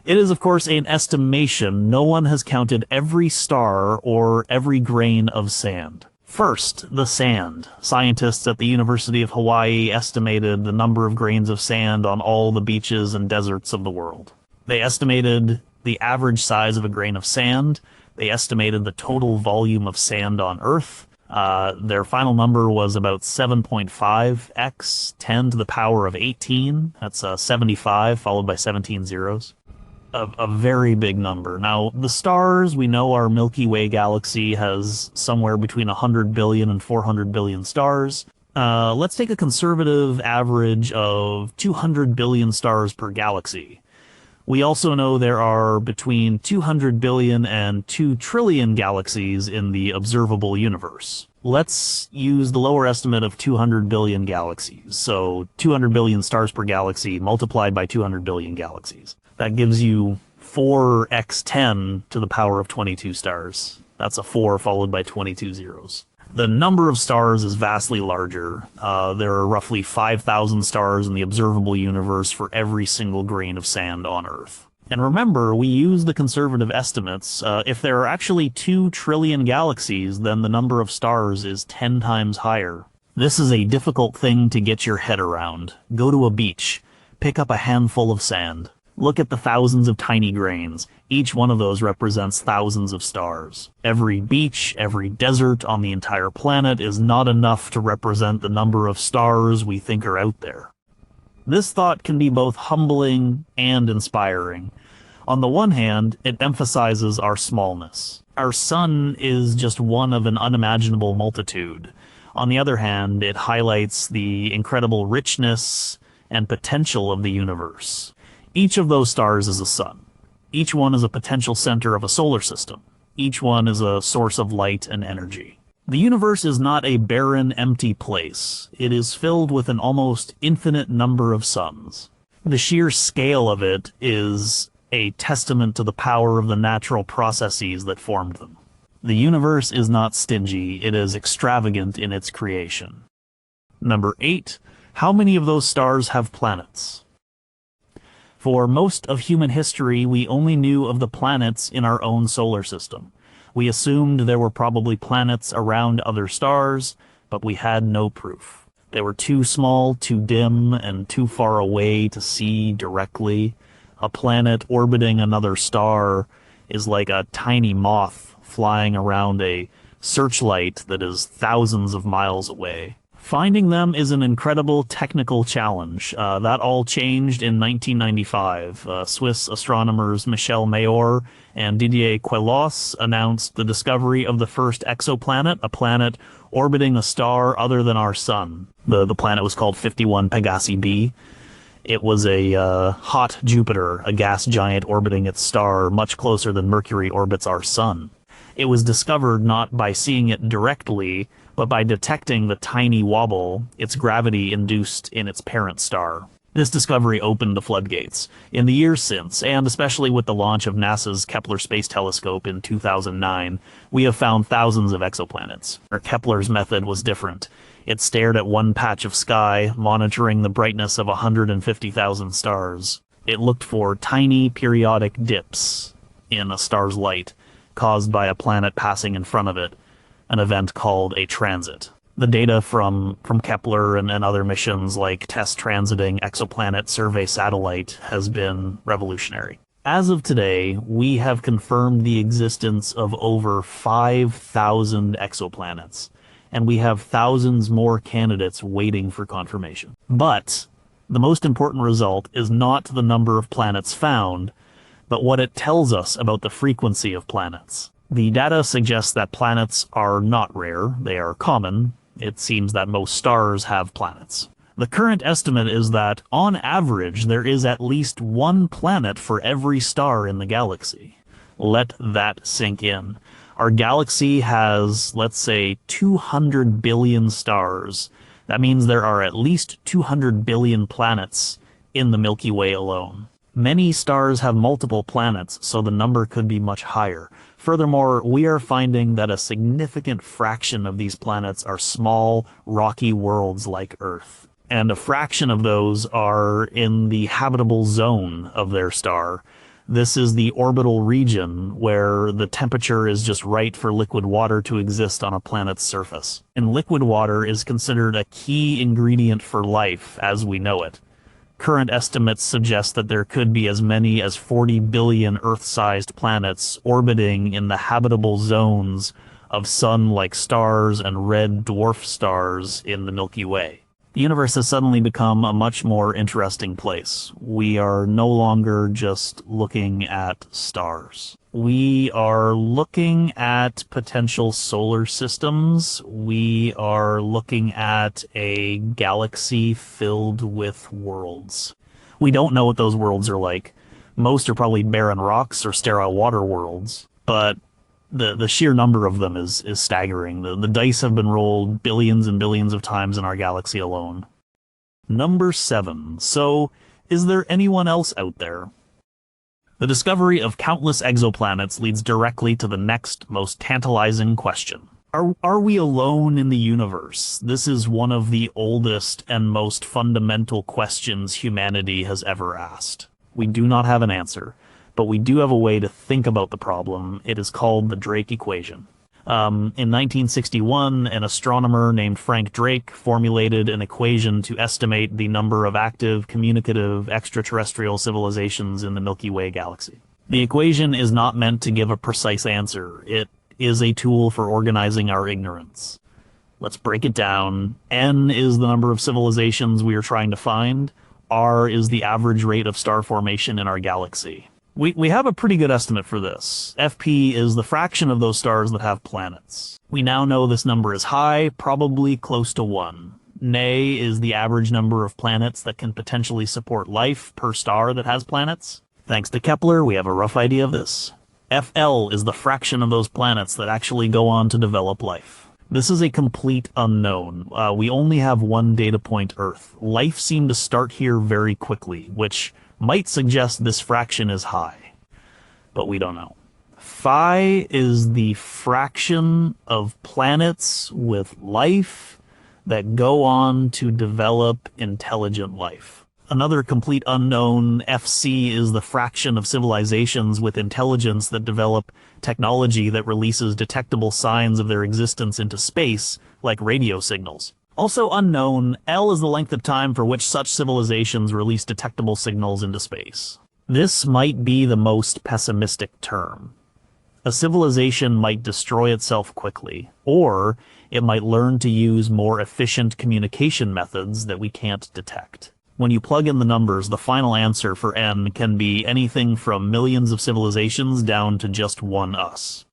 Speaker 1: It is, of course, an estimation. No one has counted every star or every grain of sand. First, the sand. Scientists at the University of Hawaii estimated the number of grains of sand on all the beaches and deserts of the world. They estimated the average size of a grain of sand. They estimated the total volume of sand on Earth. Their final number was about 7.5x 10 to the power of 18. That's 75 followed by 17 zeros. A very big number. Now, the stars, we know our Milky Way galaxy has somewhere between 100 billion and 400 billion stars. Let's take a conservative average of 200 billion stars per galaxy. We also know there are between 200 billion and 2 trillion galaxies in the observable universe. Let's use the lower estimate of 200 billion galaxies. So 200 billion stars per galaxy multiplied by 200 billion galaxies. That gives you 4x10 to the power of 22 stars. That's a 4 followed by 22 zeros. The number of stars is vastly larger. There are roughly 5,000 stars in the observable universe for every single grain of sand on Earth. And remember, we use the conservative estimates. If there are actually 2 trillion galaxies, then the number of stars is 10 times higher. This is a difficult thing to get your head around. Go to a beach. Pick up a handful of sand. Look at the thousands of tiny grains. Each one of those represents thousands of stars. Every beach, every desert on the entire planet is not enough to represent the number of stars we think are out there. This thought can be both humbling and inspiring. On the one hand, it emphasizes our smallness. Our sun is just one of an unimaginable multitude. On the other hand, it highlights the incredible richness and potential of the universe. Each of those stars is a sun. Each one is a potential center of a solar system. Each one is a source of light and energy. The universe is not a barren, empty place. It is filled with an almost infinite number of suns. The sheer scale of it is a testament to the power of the natural processes that formed them. The universe is not stingy, it is extravagant in its creation. Number 8. How many of those stars have planets? For most of human history, we only knew of the planets in our own solar system. We assumed there were probably planets around other stars, but we had no proof. They were too small, too dim, and too far away to see directly. A planet orbiting another star is like a tiny moth flying around a searchlight that is thousands of miles away. Finding them is an incredible technical challenge. That all changed in 1995. Swiss astronomers Michel Mayor and Didier Queloz announced the discovery of the first exoplanet, a planet orbiting a star other than our sun. The planet was called 51 Pegasi b. It was a hot Jupiter, a gas giant orbiting its star much closer than Mercury orbits our sun. It was discovered not by seeing it directly, but by detecting the tiny wobble its gravity induced in its parent star. This discovery opened the floodgates. In the years since, and especially with the launch of NASA's Kepler Space Telescope in 2009, we have found thousands of exoplanets. Kepler's method was different. It stared at one patch of sky, monitoring the brightness of 150,000 stars. It looked for tiny periodic dips in a star's light, caused by a planet passing in front of it, an event called a transit. The data from Kepler and other missions like TESS Transiting Exoplanet Survey Satellite has been revolutionary. As of today, we have confirmed the existence of over 5,000 exoplanets, and we have thousands more candidates waiting for confirmation. But the most important result is not the number of planets found, but what it tells us about the frequency of planets. The data suggests that planets are not rare, they are common. It seems that most stars have planets. The current estimate is that, on average, there is at least one planet for every star in the galaxy. Let that sink in. Our galaxy has, let's say, 200 billion stars. That means there are at least 200 billion planets in the Milky Way alone. Many stars have multiple planets, so the number could be much higher. Furthermore, we are finding that a significant fraction of these planets are small, rocky worlds like Earth. And a fraction of those are in the habitable zone of their star. This is the orbital region where the temperature is just right for liquid water to exist on a planet's surface. And liquid water is considered a key ingredient for life as we know it. Current estimates suggest that there could be as many as 40 billion Earth-sized planets orbiting in the habitable zones of sun-like stars and red dwarf stars in the Milky Way. The universe has suddenly become a much more interesting place. We are no longer just looking at stars. We are looking at potential solar systems. We are looking at a galaxy filled with worlds. We don't know what those worlds are like. Most are probably barren rocks or sterile water worlds, but the sheer number of them is staggering. The dice have been rolled billions and billions of times in our galaxy alone. Number 7. So, is there anyone else out there? The discovery of countless exoplanets leads directly to the next most tantalizing question. Are we alone in the universe? This is one of the oldest and most fundamental questions humanity has ever asked. We do not have an answer, but we do have a way to think about the problem. It is called the Drake equation. In 1961, an astronomer named Frank Drake formulated an equation to estimate the number of active, communicative, extraterrestrial civilizations in the Milky Way galaxy. The equation is not meant to give a precise answer. It is a tool for organizing our ignorance. Let's break it down. N is the number of civilizations we are trying to find. R is the average rate of star formation in our galaxy. We have a pretty good estimate for this. FP is the fraction of those stars that have planets. We now know this number is high, probably close to 1. Nay is the average number of planets that can potentially support life per star that has planets. Thanks to Kepler, we have a rough idea of this. FL is the fraction of those planets that actually go on to develop life. This is a complete unknown. We only have one data point, Earth. Life seemed to start here very quickly, which might suggest this fraction is high, but we don't know. Phi is the fraction of planets with life that go on to develop intelligent life. Another complete unknown, FC, is the fraction of civilizations with intelligence that develop technology that releases detectable signs of their existence into space, like radio signals. Also unknown, L is the length of time for which such civilizations release detectable signals into space. This might be the most pessimistic term. A civilization might destroy itself quickly, or it might learn to use more efficient communication methods that we can't detect. When you plug in the numbers, the final answer for N can be anything from millions of civilizations down to just one us.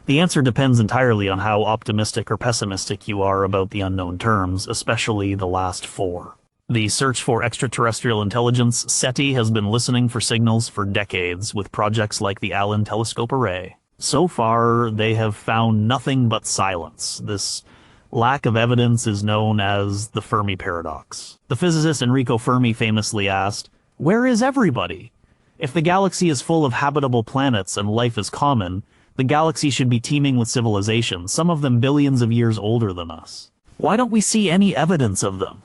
Speaker 1: The answer depends entirely on how optimistic or pessimistic you are about the unknown terms, especially the last 4. The search for extraterrestrial intelligence, SETI, has been listening for signals for decades with projects like the Allen Telescope Array. So far, they have found nothing but silence. This lack of evidence is known as the Fermi paradox. The physicist Enrico Fermi famously asked, "Where is everybody? If the galaxy is full of habitable planets and life is common, the galaxy should be teeming with civilizations, some of them billions of years older than us. Why don't we see any evidence of them?"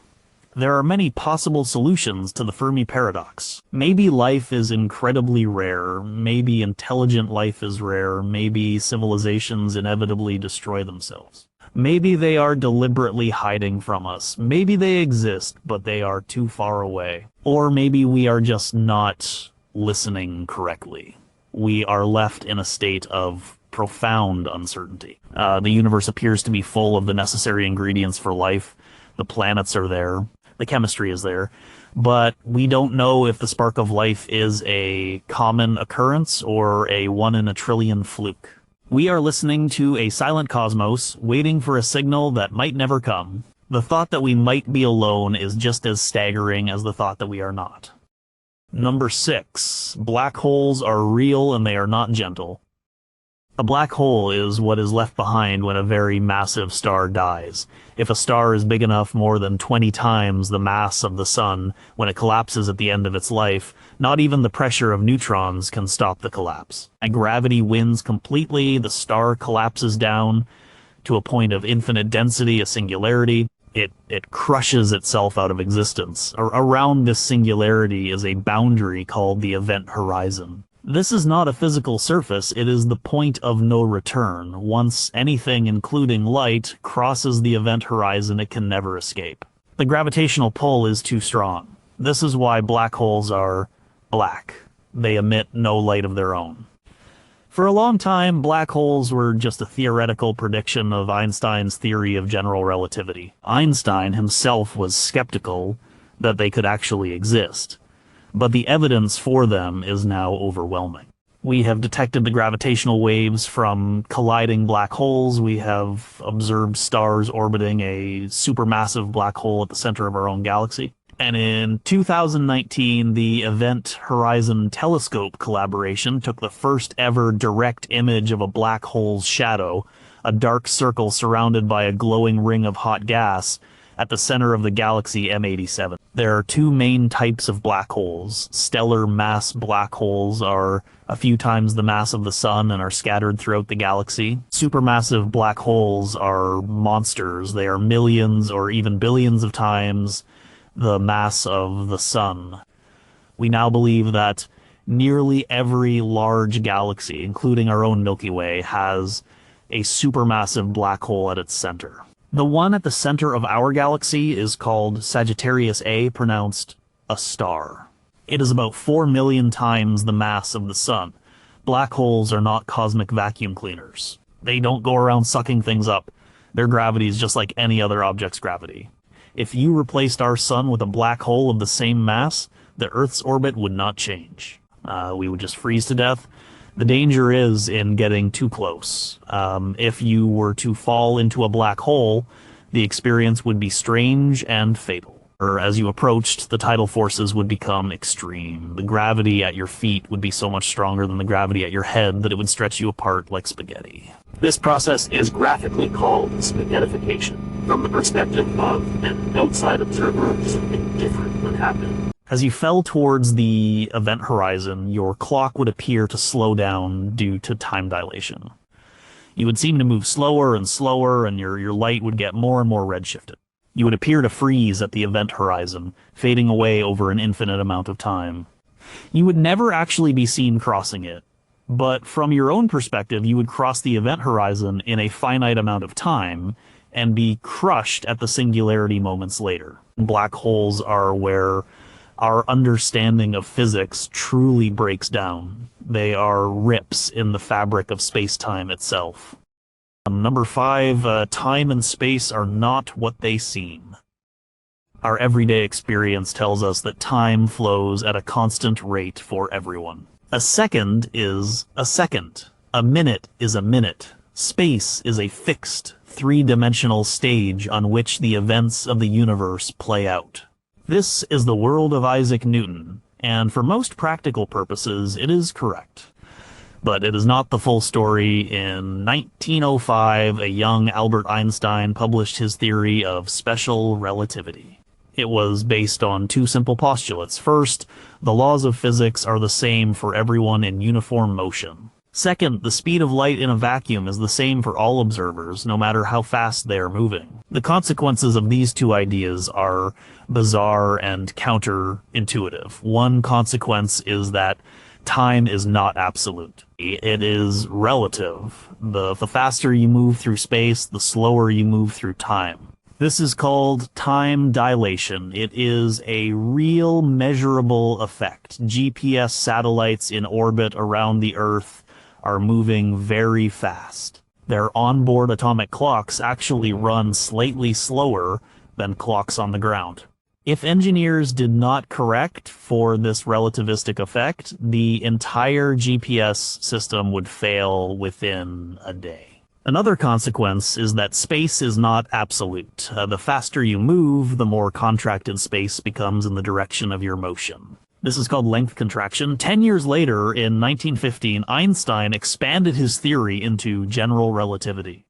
Speaker 1: There are many possible solutions to the Fermi paradox. Maybe life is incredibly rare, maybe intelligent life is rare, maybe civilizations inevitably destroy themselves. Maybe they are deliberately hiding from us. Maybe they exist, but they are too far away. Or maybe we are just not listening correctly. We are left in a state of profound uncertainty. The universe appears to be full of the necessary ingredients for life. The planets are there. The chemistry is there. But we don't know if the spark of life is a common occurrence or a 1 in a trillion fluke. We are listening to a silent cosmos, waiting for a signal that might never come. The thought that we might be alone is just as staggering as the thought that we are not. Number 6. Black holes are real and they are not gentle. A black hole is what is left behind when a very massive star dies. If a star is big enough, more than 20 times the mass of the sun, when it collapses at the end of its life, not even the pressure of neutrons can stop the collapse. And gravity wins completely, the star collapses down to a point of infinite density, a singularity. It crushes itself out of existence. Around this singularity is a boundary called the event horizon. This is not a physical surface, it is the point of no return. Once anything, including light, crosses the event horizon, it can never escape. The gravitational pull is too strong. This is why black holes are black. They emit no light of their own. For a long time, black holes were just a theoretical prediction of Einstein's theory of general relativity. Einstein himself was skeptical that they could actually exist, but the evidence for them is now overwhelming. We have detected the gravitational waves from colliding black holes. We have observed stars orbiting a supermassive black hole at the center of our own galaxy. And in 2019, the Event Horizon Telescope collaboration took the first ever direct image of a black hole's shadow, a dark circle surrounded by a glowing ring of hot gas at the center of the galaxy M87. There are 2 main types of black holes. Stellar mass black holes are a few times the mass of the sun and are scattered throughout the galaxy. Supermassive black holes are monsters. They are millions or even billions of times the mass of the sun. We now believe that nearly every large galaxy, including our own Milky Way, has a supermassive black hole at its center. The one at the center of our galaxy is called Sagittarius A, pronounced a star. It is about 4 million times the mass of the sun. Black holes are not cosmic vacuum cleaners. They don't go around sucking things up. Their gravity is just like any other object's gravity. If you replaced our sun with a black hole of the same mass, the Earth's orbit would not change. We would just freeze to death. The danger is in getting too close. If you were to fall into a black hole, the experience would be strange and fatal. Or as you approached, the tidal forces would become extreme. The gravity at your feet would be so much stronger than the gravity at your head that it would stretch you apart like spaghetti. This process is graphically called spaghettification. From the perspective of an outside observer, something different would happen. As you fell towards the event horizon, your clock would appear to slow down due to time dilation. You would seem to move slower and slower, and your light would get more and more redshifted. You would appear to freeze at the event horizon, fading away over an infinite amount of time. You would never actually be seen crossing it, but from your own perspective, you would cross the event horizon in a finite amount of time and be crushed at the singularity moments later. Black holes are where our understanding of physics truly breaks down. They are rips in the fabric of space-time itself. Number 5, time and space are not what they seem. Our everyday experience tells us that time flows at a constant rate for everyone. A second is a second. A minute is a minute. Space is a fixed, three-dimensional stage on which the events of the universe play out. This is the world of Isaac Newton, and for most practical purposes, it is correct. But it is not the full story. In 1905, a young Albert Einstein published his theory of special relativity. It was based on two simple postulates. First, the laws of physics are the same for everyone in uniform motion. Second, the speed of light in a vacuum is the same for all observers, no matter how fast they are moving. The consequences of these two ideas are bizarre and counterintuitive. One consequence is that time is not absolute. It is relative. The faster you move through space, the slower you move through time. This is called time dilation. It is a real measurable effect. GPS satellites in orbit around the Earth are moving very fast. Their onboard atomic clocks actually run slightly slower than clocks on the ground. If engineers did not correct for this relativistic effect, the entire GPS system would fail within a day. Another consequence is that space is not absolute. The faster you move, the more contracted space becomes in the direction of your motion. This is called length contraction. 10 years later, in 1915, Einstein expanded his theory into general relativity.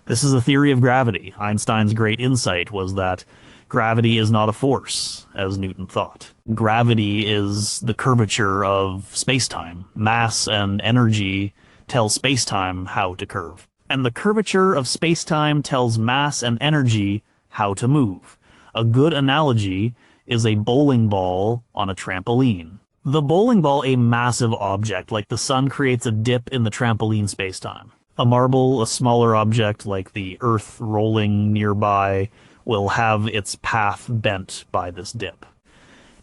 Speaker 1: This is a theory of gravity. Einstein's great insight was that gravity is not a force, as Newton thought. Gravity is the curvature of space-time. Mass and energy tell space-time how to curve. And the curvature of space-time tells mass and energy how to move. A good analogy is a bowling ball on a trampoline. The bowling ball, a massive object like the sun, creates a dip in the trampoline space-time. A marble, a smaller object like the Earth rolling nearby, will have its path bent by this dip.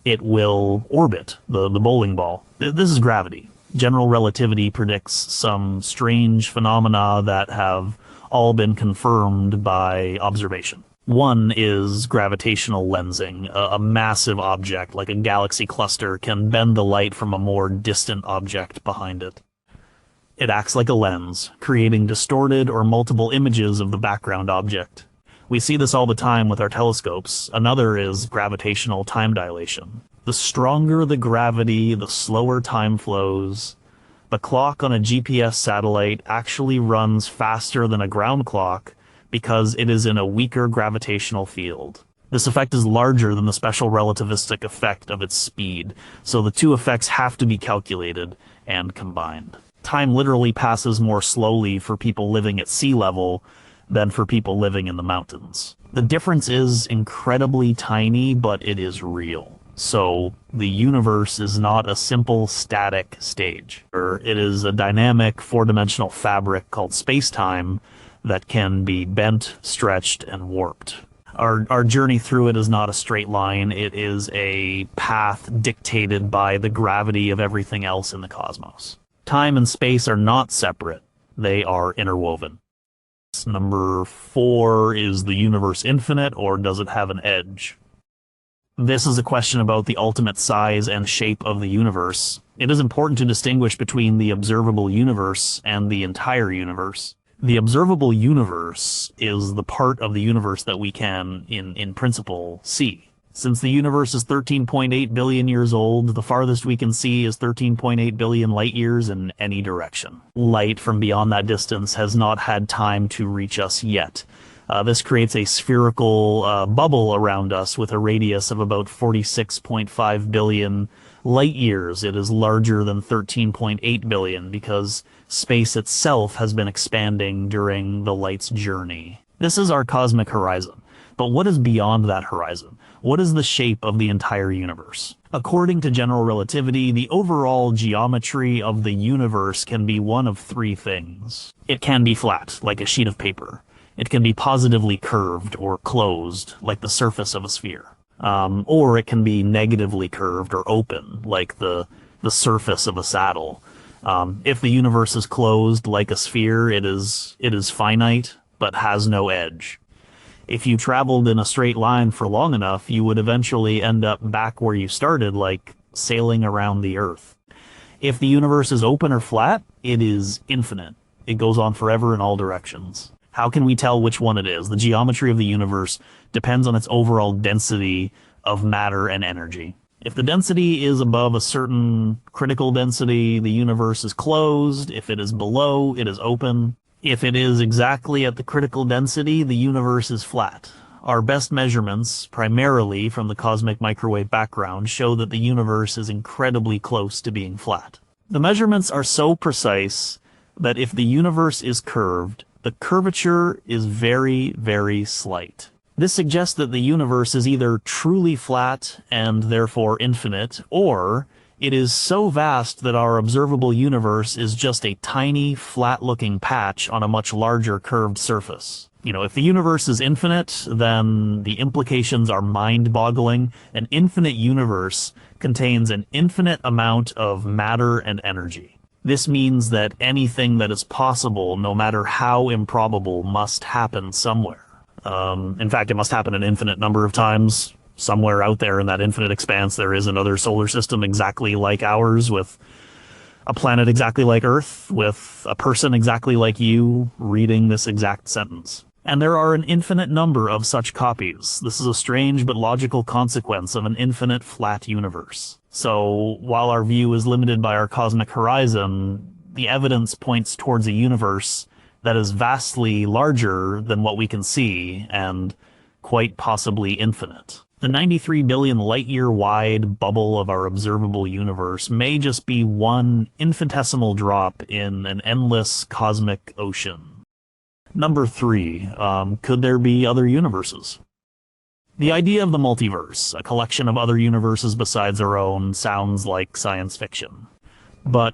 Speaker 1: It will orbit the bowling ball. This is gravity. General relativity predicts some strange phenomena that have all been confirmed by observation. One is gravitational lensing. A massive object, like a galaxy cluster, can bend the light from a more distant object behind it. It acts like a lens, creating distorted or multiple images of the background object. We see this all the time with our telescopes. Another is gravitational time dilation. The stronger the gravity, the slower time flows. The clock on a GPS satellite actually runs faster than a ground clock because it is in a weaker gravitational field. This effect is larger than the special relativistic effect of its speed, so the two effects have to be calculated and combined. Time literally passes more slowly for people living at sea level than for people living in the mountains. The difference is incredibly tiny, but it is real. So the universe is not a simple static stage. It is a dynamic four-dimensional fabric called space-time that can be bent, stretched, and warped. Our journey through it is not a straight line. It is a path dictated by the gravity of everything else in the cosmos. Time and space are not separate. They are interwoven. Number 4, is the universe infinite, or does it have an edge? This is a question about the ultimate size and shape of the universe. It is important to distinguish between the observable universe and the entire universe. The observable universe is the part of the universe that we can, in principle, see. Since the universe is 13.8 billion years old, the farthest we can see is 13.8 billion light years in any direction. Light from beyond that distance has not had time to reach us yet. This creates a spherical bubble around us with a radius of about 46.5 billion light years. It is larger than 13.8 billion because space itself has been expanding during the light's journey. This is our cosmic horizon. But what is beyond that horizon? What is the shape of the entire universe? According to general relativity, the overall geometry of the universe can be one of 3 things. It can be flat, like a sheet of paper. It can be positively curved or closed, like the surface of a sphere. Or it can be negatively curved or open, like the surface of a saddle. If the universe is closed like a sphere, it is finite, but has no edge. If you traveled in a straight line for long enough, you would eventually end up back where you started, like sailing around the Earth. If the universe is open or flat, it is infinite. It goes on forever in all directions. How can we tell which one it is? The geometry of the universe depends on its overall density of matter and energy. If the density is above a certain critical density, the universe is closed. If it is below, it is open. If it is exactly at the critical density, the universe is flat. Our best measurements, primarily from the cosmic microwave background, show that the universe is incredibly close to being flat. The measurements are so precise that if the universe is curved, the curvature is very, very slight. This suggests that the universe is either truly flat and therefore infinite, or it is so vast that our observable universe is just a tiny, flat-looking patch on a much larger curved surface. If the universe is infinite, then the implications are mind-boggling. An infinite universe contains an infinite amount of matter and energy. This means that anything that is possible, no matter how improbable, must happen somewhere. In fact, it must happen an infinite number of times. Somewhere out there in that infinite expanse, there is another solar system exactly like ours, with a planet exactly like Earth, with a person exactly like you reading this exact sentence. And there are an infinite number of such copies. This is a strange but logical consequence of an infinite flat universe. So, while our view is limited by our cosmic horizon, the evidence points towards a universe that is vastly larger than what we can see, and quite possibly infinite. The 93 billion light-year wide bubble of our observable universe may just be one infinitesimal drop in an endless cosmic ocean. Number 3, could there be other universes? The idea of the multiverse, a collection of other universes besides our own, sounds like science fiction. But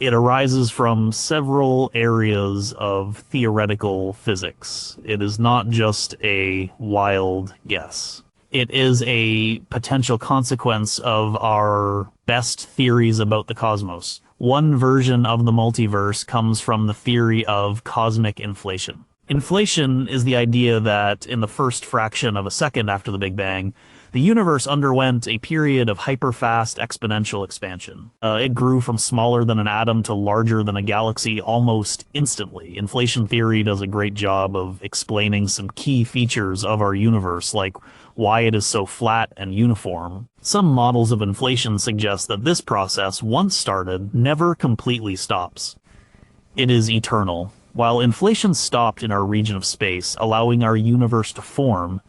Speaker 1: it arises from several areas of theoretical physics. It is not just a wild guess. It is a potential consequence of our best theories about the cosmos. One version of the multiverse comes from the theory of cosmic inflation. Inflation is the idea that in the first fraction of a second after the Big Bang, the universe underwent a period of hyperfast exponential expansion. It grew from smaller than an atom to larger than a galaxy almost instantly. Inflation theory does a great job of explaining some key features of our universe, like why it is so flat and uniform. Some models of inflation suggest that this process, once started, never completely stops. It is eternal. While inflation stopped in our region of space, allowing our universe to form,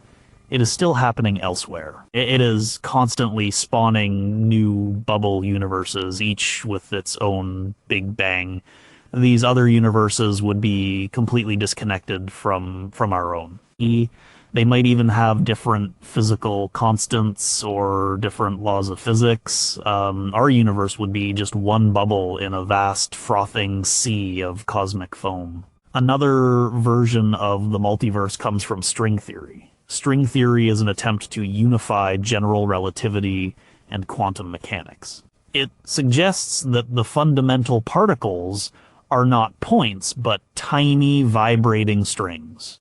Speaker 1: it is still happening elsewhere. It is constantly spawning new bubble universes, each with its own Big Bang. These other universes would be completely disconnected from our own. They might even have different physical constants or different laws of physics. Our universe would be just one bubble in a vast, frothing sea of cosmic foam. Another version of the multiverse comes from string theory. String theory is an attempt to unify general relativity and quantum mechanics. It suggests that the fundamental particles are not points, but tiny vibrating strings.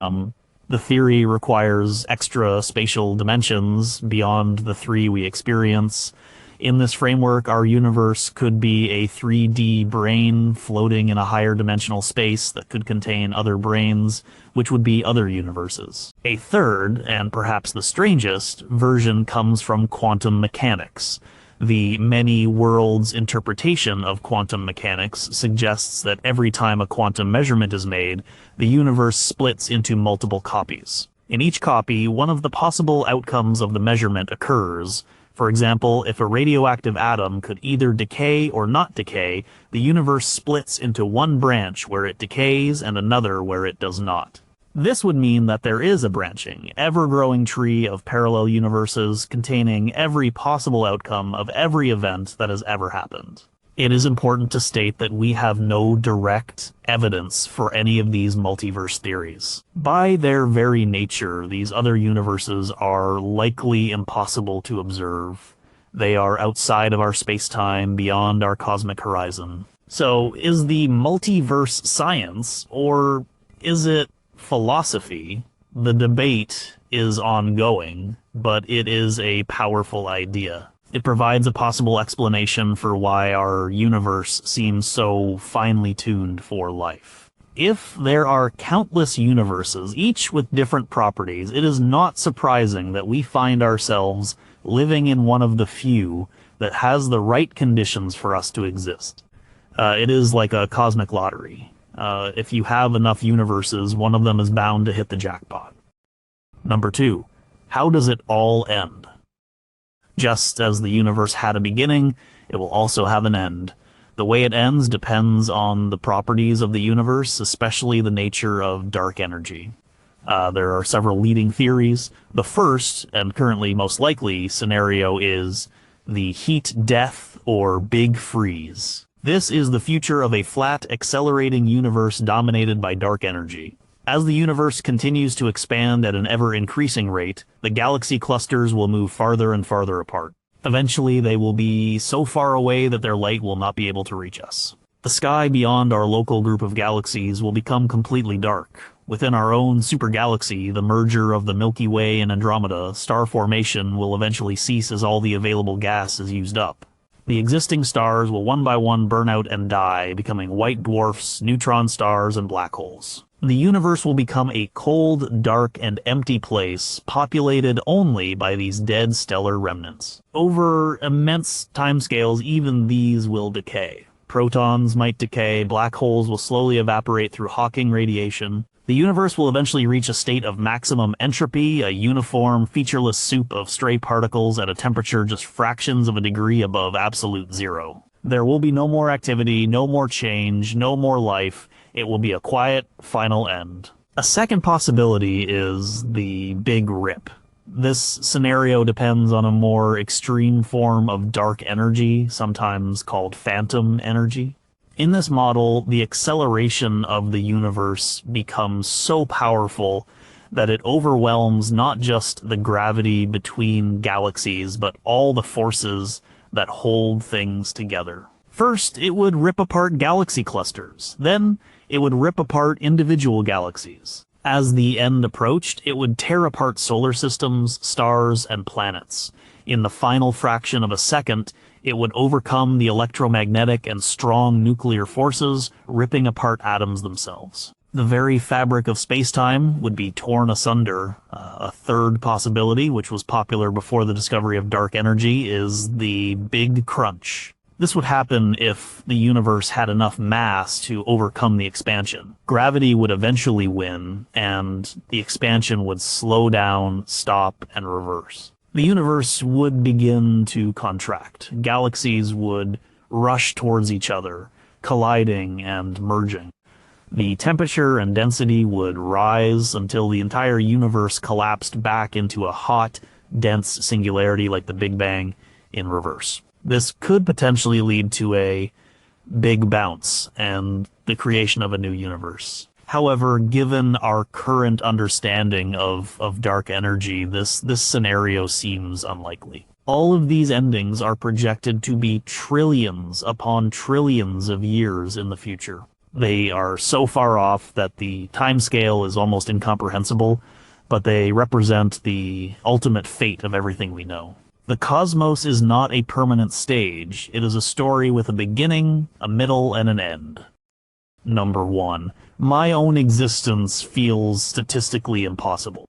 Speaker 1: The theory requires extra spatial dimensions beyond the three we experience. In this framework, our universe could be a 3D brain floating in a higher dimensional space that could contain other brains, which would be other universes. A third, and perhaps the strangest, version comes from quantum mechanics. The many worlds interpretation of quantum mechanics suggests that every time a quantum measurement is made, the universe splits into multiple copies. In each copy, one of the possible outcomes of the measurement occurs. For example, if a radioactive atom could either decay or not decay, the universe splits into one branch where it decays and another where it does not. This would mean that there is a branching, ever-growing tree of parallel universes containing every possible outcome of every event that has ever happened. It is important to state that we have no direct evidence for any of these multiverse theories. By their very nature, these other universes are likely impossible to observe. They are outside of our space-time, beyond our cosmic horizon. So, is the multiverse science, or is it philosophy? The debate is ongoing, but it is a powerful idea. It provides a possible explanation for why our universe seems so finely tuned for life. If there are countless universes, each with different properties, it is not surprising that we find ourselves living in one of the few that has the right conditions for us to exist. It is like a cosmic lottery. If you have enough universes, one of them is bound to hit the jackpot. Number 2. How does it all end? Just as the universe had a beginning, it will also have an end. The way it ends depends on the properties of the universe, especially the nature of dark energy. There are several leading theories. The first, and currently most likely, scenario is the heat death or big freeze. This is the future of a flat, accelerating universe dominated by dark energy. As the universe continues to expand at an ever-increasing rate, the galaxy clusters will move farther and farther apart. Eventually, they will be so far away that their light will not be able to reach us. The sky beyond our local group of galaxies will become completely dark. Within our own supergalaxy, the merger of the Milky Way and Andromeda, star formation will eventually cease as all the available gas is used up. The existing stars will one by one burn out and die, becoming white dwarfs, neutron stars, and black holes. The universe will become a cold, dark, and empty place, populated only by these dead stellar remnants. Over immense timescales, even these will decay. Protons might decay, black holes will slowly evaporate through Hawking radiation. The universe will eventually reach a state of maximum entropy, a uniform, featureless soup of stray particles at a temperature just fractions of a degree above absolute zero. There will be no more activity, no more change, no more life. It will be a quiet, final end. A second possibility is the Big Rip. This scenario depends on a more extreme form of dark energy, sometimes called phantom energy. In this model, the acceleration of the universe becomes so powerful that it overwhelms not just the gravity between galaxies, but all the forces that hold things together. First, it would rip apart galaxy clusters. Then, it would rip apart individual galaxies. As the end approached, it would tear apart solar systems, stars, and planets. In the final fraction of a second, it would overcome the electromagnetic and strong nuclear forces, ripping apart atoms themselves. The very fabric of space-time would be torn asunder. A third possibility, which was popular before the discovery of dark energy, is the Big Crunch. This would happen if the universe had enough mass to overcome the expansion. Gravity would eventually win, and the expansion would slow down, stop, and reverse. The universe would begin to contract. Galaxies would rush towards each other, colliding and merging. The temperature and density would rise until the entire universe collapsed back into a hot, dense singularity like the Big Bang in reverse. This could potentially lead to a big bounce and the creation of a new universe. However, given our current understanding of dark energy, this scenario seems unlikely. All of these endings are projected to be trillions upon trillions of years in the future. They are so far off that the timescale is almost incomprehensible, but they represent the ultimate fate of everything we know. The cosmos is not a permanent stage. It is a story with a beginning, a middle, and an end. Number 1. My own existence feels statistically impossible.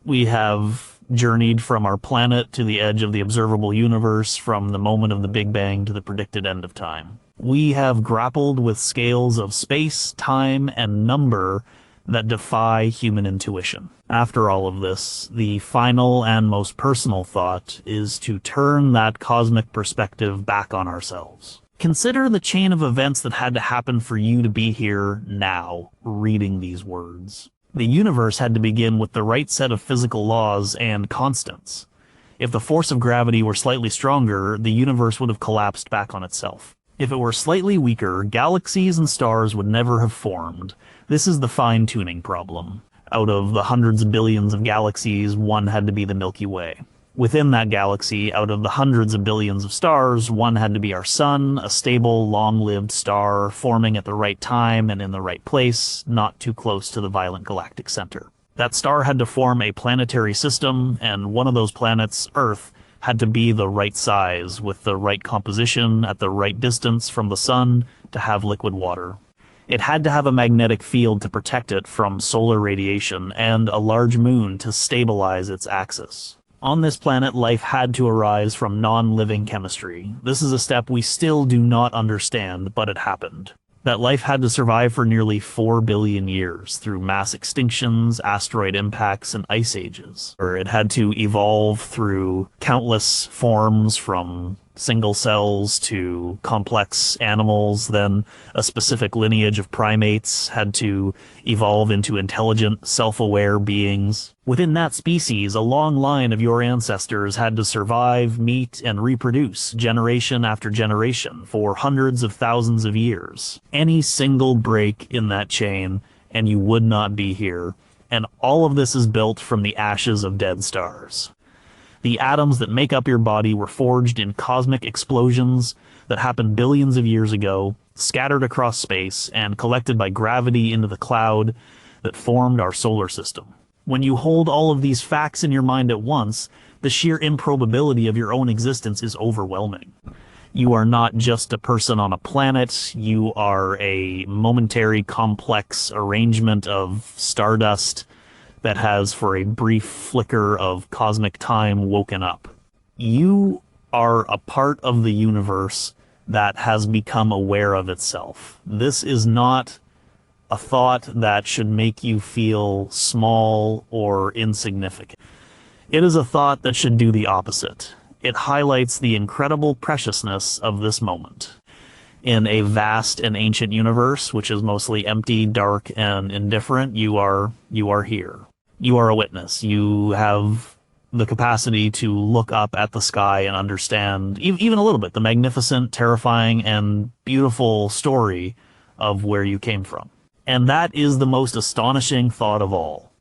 Speaker 1: We have journeyed from our planet to the edge of the observable universe, from the moment of the Big Bang to the predicted end of time. We have grappled with scales of space, time, and number that defy human intuition. After all of this, the final and most personal thought is to turn that cosmic perspective back on ourselves. Consider the chain of events that had to happen for you to be here now, reading these words. The universe had to begin with the right set of physical laws and constants. If the force of gravity were slightly stronger, the universe would have collapsed back on itself. If it were slightly weaker, galaxies and stars would never have formed. This is the fine-tuning problem. Out of the hundreds of billions of galaxies, one had to be the Milky Way. Within that galaxy, out of the hundreds of billions of stars, one had to be our sun, a stable, long-lived star, forming at the right time and in the right place, not too close to the violent galactic center. That star had to form a planetary system, and one of those planets, Earth, had to be the right size, with the right composition, at the right distance from the sun, to have liquid water. It had to have a magnetic field to protect it from solar radiation, and a large moon to stabilize its axis. On this planet, life had to arise from non-living chemistry. This is a step we still do not understand, but it happened. That life had to survive for nearly 4 billion years through mass extinctions, asteroid impacts, and ice ages. Or it had to evolve through countless forms, from single cells to complex animals. Then a specific lineage of primates had to evolve into intelligent, self-aware beings. Within that species, a long line of your ancestors had to survive, meet, and reproduce generation after generation for hundreds of thousands of years. Any single break in that chain, and you would not be here. And all of this is built from the ashes of dead stars. The atoms that make up your body were forged in cosmic explosions that happened billions of years ago, scattered across space, and collected by gravity into the cloud that formed our solar system. When you hold all of these facts in your mind at once, the sheer improbability of your own existence is overwhelming. You are not just a person on a planet, you are a momentary complex arrangement of stardust that has, for a brief flicker of cosmic time, woken up. You are a part of the universe that has become aware of itself. This is not a thought that should make you feel small or insignificant. It is a thought that should do the opposite. It highlights the incredible preciousness of this moment. In a vast and ancient universe, which is mostly empty, dark, and indifferent, you are here. You are a witness. You have the capacity to look up at the sky and understand, even a little bit, the magnificent, terrifying, and beautiful story of where you came from. And that is the most astonishing thought of all.